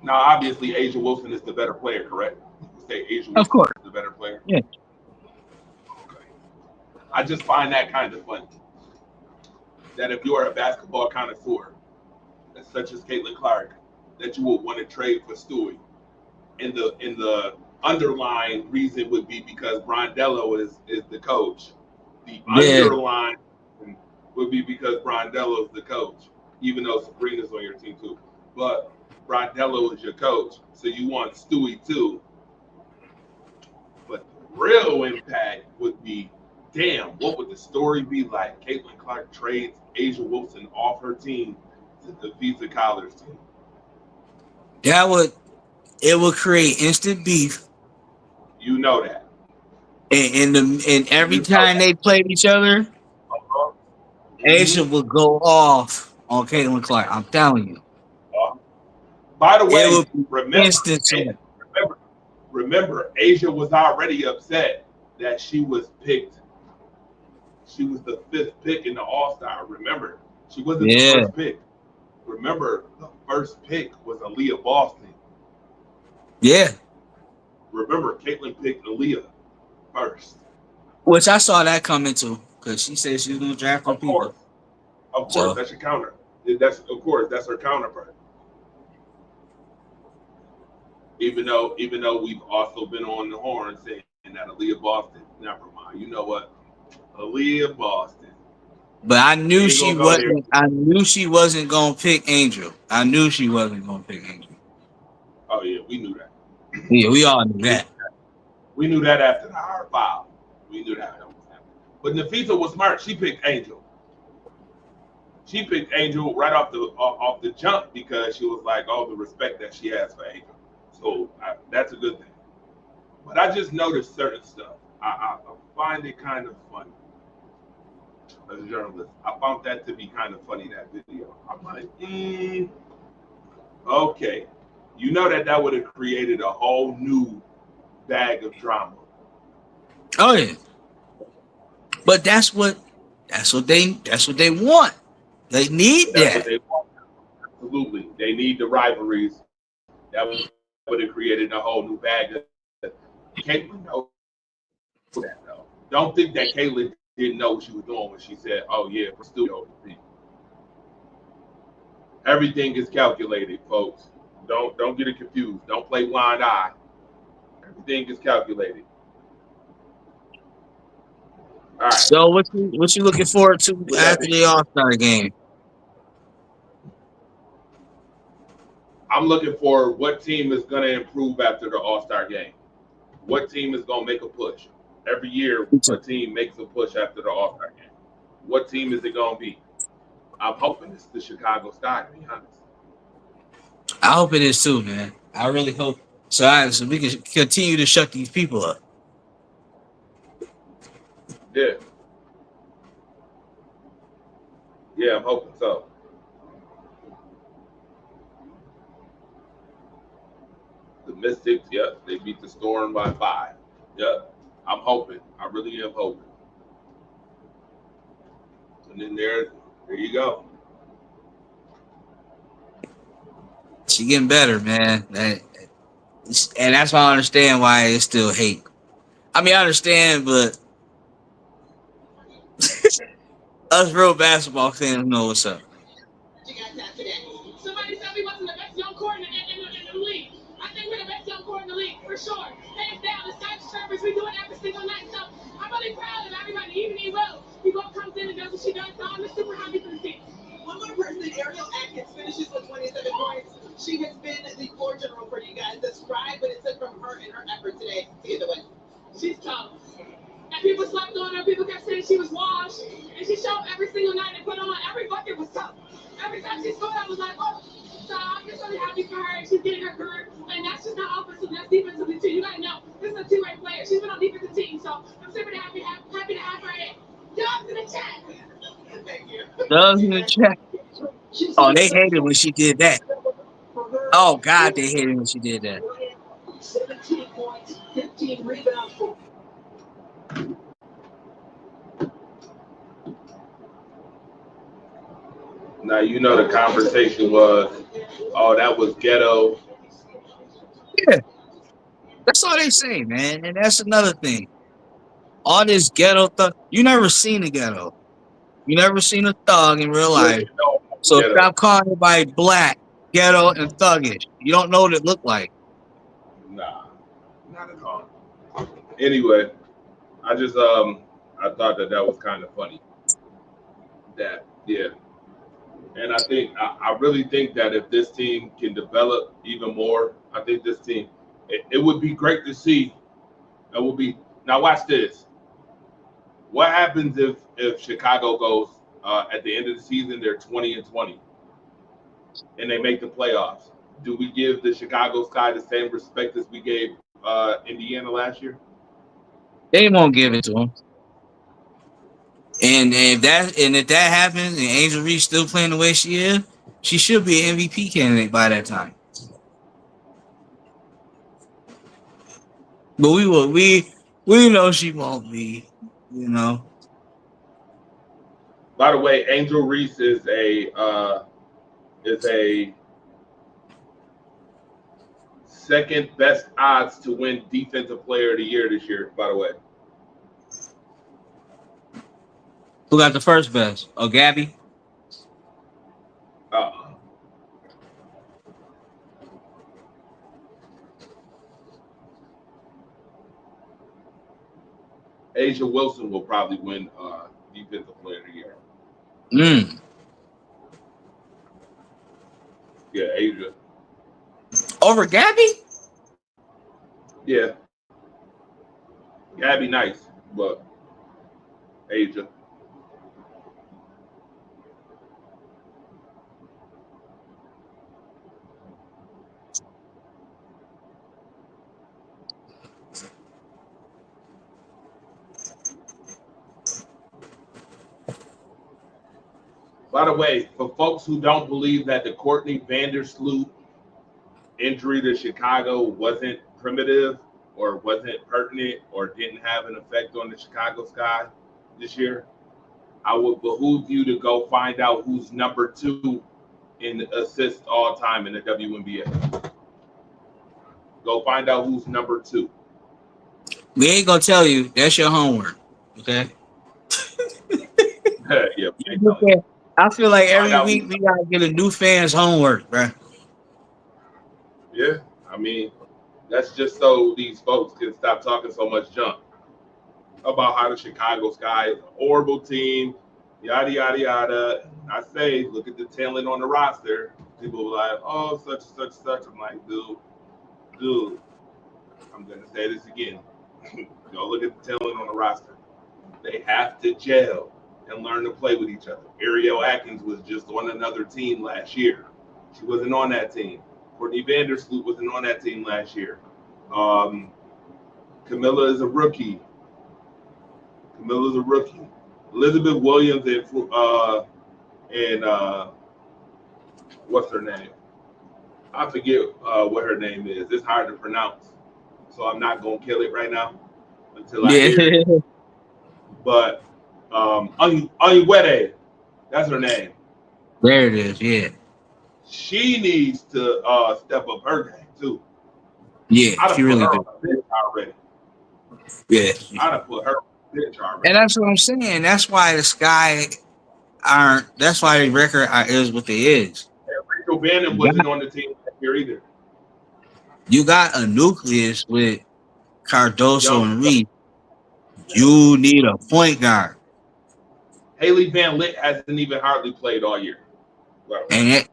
Now, obviously, Asia Wilson is the better player, correct? You say Asia Wilson is the better player. Yeah. Okay. I just find that kind of funny. That if you're a basketball connoisseur, such as Caitlin Clark, that you would want to trade for Stewie. And the underlying reason would be because Brondello is the coach. The underlying would be because Brondello is the coach, even though Sabrina's on your team too. But Brondello is your coach, so you want Stewie too. But the real impact would be, damn, what would the story be like? Caitlin Clark trades Asia Wilson off her team to the Visa Collars team. It would create instant beef. You know that. And every time they played each other, Asia would go off on Caitlin Clark. I'm telling you. By the way, remember, Asia was already upset that she was picked. She was the 5th pick in the All-Star. Remember, she wasn't the first pick. Remember, the first pick was Aaliyah Boston. Yeah. Remember, Caitlin picked Aaliyah first. Which I saw that coming too, because she said she was going to draft her people. Of course, So that's your counter. That's her counterpart. Even though we've also been on the horn saying that Aaliyah Boston. Never mind. You know what? Aaliyah Boston. but I We knew ain't she gonna go there. wasn't. I knew she wasn't gonna pick Angel. I knew she wasn't gonna pick Angel. Oh yeah, we knew that. Yeah, we all knew We, that. we knew that after the hard foul. We knew that was happening. But Nafisa was smart. She picked Angel. She picked Angel right off the jump because she was like, oh, the respect that she has for Angel. So that's a good thing. But I just noticed certain stuff. I find it kind of funny as a journalist. I found that to be kind of funny, that video. I'm like, okay. You know that would have created a whole new bag of drama. Oh yeah, but that's what they want. They need That's what that. they want. Absolutely. They need the rivalries. That would have created a whole new bag of. Caitlyn knows that though. Don't think that Caitlyn didn't know what she was doing when she said, "Oh yeah, we're still everything is calculated, folks. Don't get it confused. Don't play blind eye. Everything is calculated." All right. So what you looking forward to With that after being, the All-Star game? I'm looking for what team is going to improve after the All-Star game. What team is going to make a push? Every year, a team makes a push after the All-Star game. What team is it going to be? I'm hoping it's the Chicago Sky, to be honest. I hope it is too, man. I really hope so we can continue to shut these people up. Yeah. Yeah, I'm hoping so. The Mystics, yep, they beat the Storm by 5. Yep. I'm hoping. I really am hoping. And then there you go. She getting better, man. And that's why I understand why it's still hate. I mean, I understand, but us real basketball fans know what's up. You guys have today. Somebody said we wasn't the best young core in the league. I think we're the best young core in the league, for sure. Hands down, the Skype service, we do it every single night. So I'm really proud of everybody, even E-Rose. He both comes in and does what she does, so I'm just super happy for the team. One more person, Ariel Atkins, finishes with 27 points. She has been the floor general for you guys. Describe what it took from her and her effort today to get the win. She's tough. And people slept on her. People kept saying she was washed. And she showed every single night and put on. Every bucket was tough. Every time she scored, I was like, oh. So I'm just really happy for her. And she's getting her groove. And that's just not offensive, that's defensively too. You got to know, this is a two-way player. She's been on defensive team. So I'm super happy to have her in. Dogs in the chat. Thank you. Does in the chat. Oh, they hated when she did that. Oh God, they hated when she did that. 17 points, 15 rebounds. Now you know the conversation was, oh, that was ghetto. Yeah, that's all they say, man. And that's another thing. All this ghetto thug. You never seen a ghetto. You never seen a thug in real You don't life. even know So ghetto. stop calling everybody black, ghetto, and thuggish. You don't know what it look like. Nah, not at all. Anyway, I just I thought that was kind of funny. That yeah, and I really think that if this team can develop even more, I think this team it would be great to see. It would be now. Watch this. What happens if Chicago goes at the end of the season? They're 20-20, and they make the playoffs. Do we give the Chicago Sky the same respect as we gave Indiana last year? They won't give it to them. And if that happens, and Angel Reese still playing the way she is, she should be an MVP candidate by that time. But we know she won't be. You know. By the way, Angel Reese is a second best odds to win Defensive Player of the Year this year. By the way, Who got the first best? Oh, Gabby. Asia Wilson will probably win Defensive Player of the Year. Yeah, Asia. Over Gabby? Yeah. Gabby nice, but Asia. By the way, for folks who don't believe that the Courtney Vandersloot injury to Chicago wasn't primitive or wasn't pertinent or didn't have an effect on the Chicago Sky this year, I would behoove you to go find out who's number 2 in assists all time in the WNBA. Go find out who's number 2. We ain't gonna tell you. That's your homework. Okay. Yeah, we know it. I feel like Find every out week we gotta get a new fan's homework, bro. Yeah, I mean, that's just so these folks can stop talking so much junk about how the Chicago Sky is a horrible team, yada, yada, yada. I say, look at the talent on the roster. People are like, oh, such and such, such. I'm like, dude, I'm going to say this again. Go look at the talent on the roster. They have to gel and learn to play with each other. Ariel Atkins was just on another team last year. She wasn't on that team. Courtney Vandersloot wasn't on that team last year. Camilla is a rookie. Elizabeth Williams and what's her name? I forget what her name is. It's hard to pronounce, so I'm not gonna kill it right now until I hear it. But Onyiwede, that's her name. There it is. Yeah. She needs to step up her game too. Yeah, I'd have she put really her did. on the bench already. Yeah. I'd have put her on the bench already. And that's what I'm saying. That's why the Sky aren't. That's why the record is what it is. Rachel Bannon wasn't on the team that year either. You got a nucleus with Cardoso Young and Reed. You need a point guard, Haley Van Lith hasn't even hardly played all year. Well, and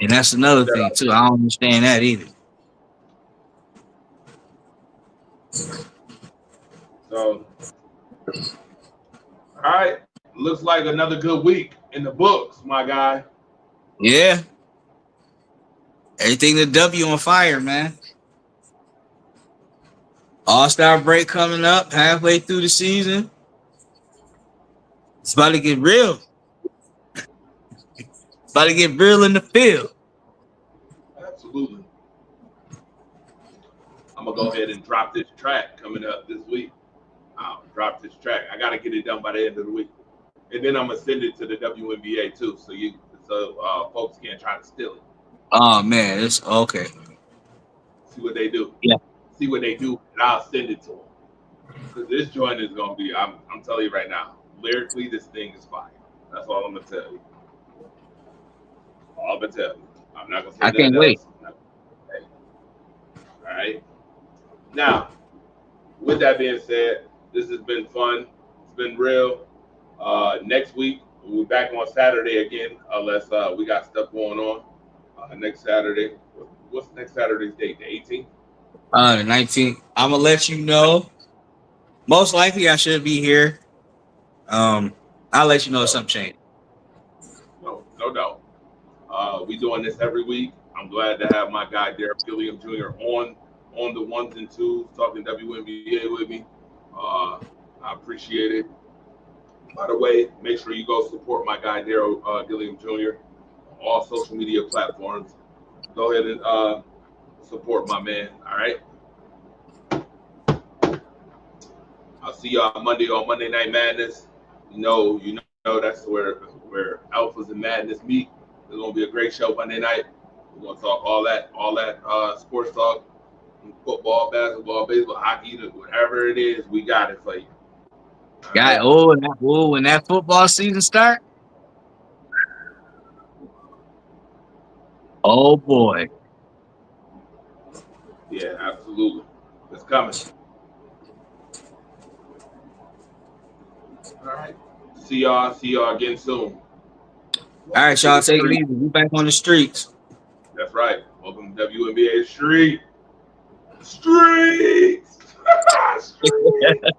that's another thing too. I don't understand that either. So, all right, looks like another good week in the books, my guy. Yeah. Everything the W on fire, man. All-Star break coming up halfway through the season. It's about to get real. It's about to get real in the field. Absolutely. I'm gonna go ahead and drop this track coming up this week. I'll drop this track. I gotta get it done by the end of the week, and then I'm gonna send it to the WNBA too, so folks can't try to steal it. Oh man, it's okay. See what they do. Yeah. See what they do, and I'll send it to them. Because this joint is gonna be. I'm telling you right now. Lyrically, this thing is fire. That's all I'm gonna tell you. All I'm gonna tell you. I'm not gonna say I nothing can't wait. else. All right. Now, with that being said, this has been fun. It's been real. Next week we'll be back on Saturday again, unless we got stuff going on. Next Saturday. What's next Saturday's date? The 18th. The 19th. I'm gonna let you know. Most likely, I should be here. I'll let you know if something changed. No doubt. We doing this every week. I'm glad to have my guy Derek Gilliam Jr. on the ones and twos talking WNBA with me. I appreciate it. By the way, make sure you go support my guy Daryl Gilliam Jr. on all social media platforms. Go ahead and support my man. All right. I'll see y'all Monday on Monday Night Madness. You know that's where Alphas and Madness meet. It's gonna be a great show Monday night. We're gonna talk all that sports talk, football, basketball, baseball, hockey, whatever it is. We got it for you. Got when that football season start. Oh boy. Yeah, absolutely. It's coming. All right. See y'all again soon. All right, y'all, take it easy. We back on the streets. That's right. Welcome to WNBA Street. Streets. Streets.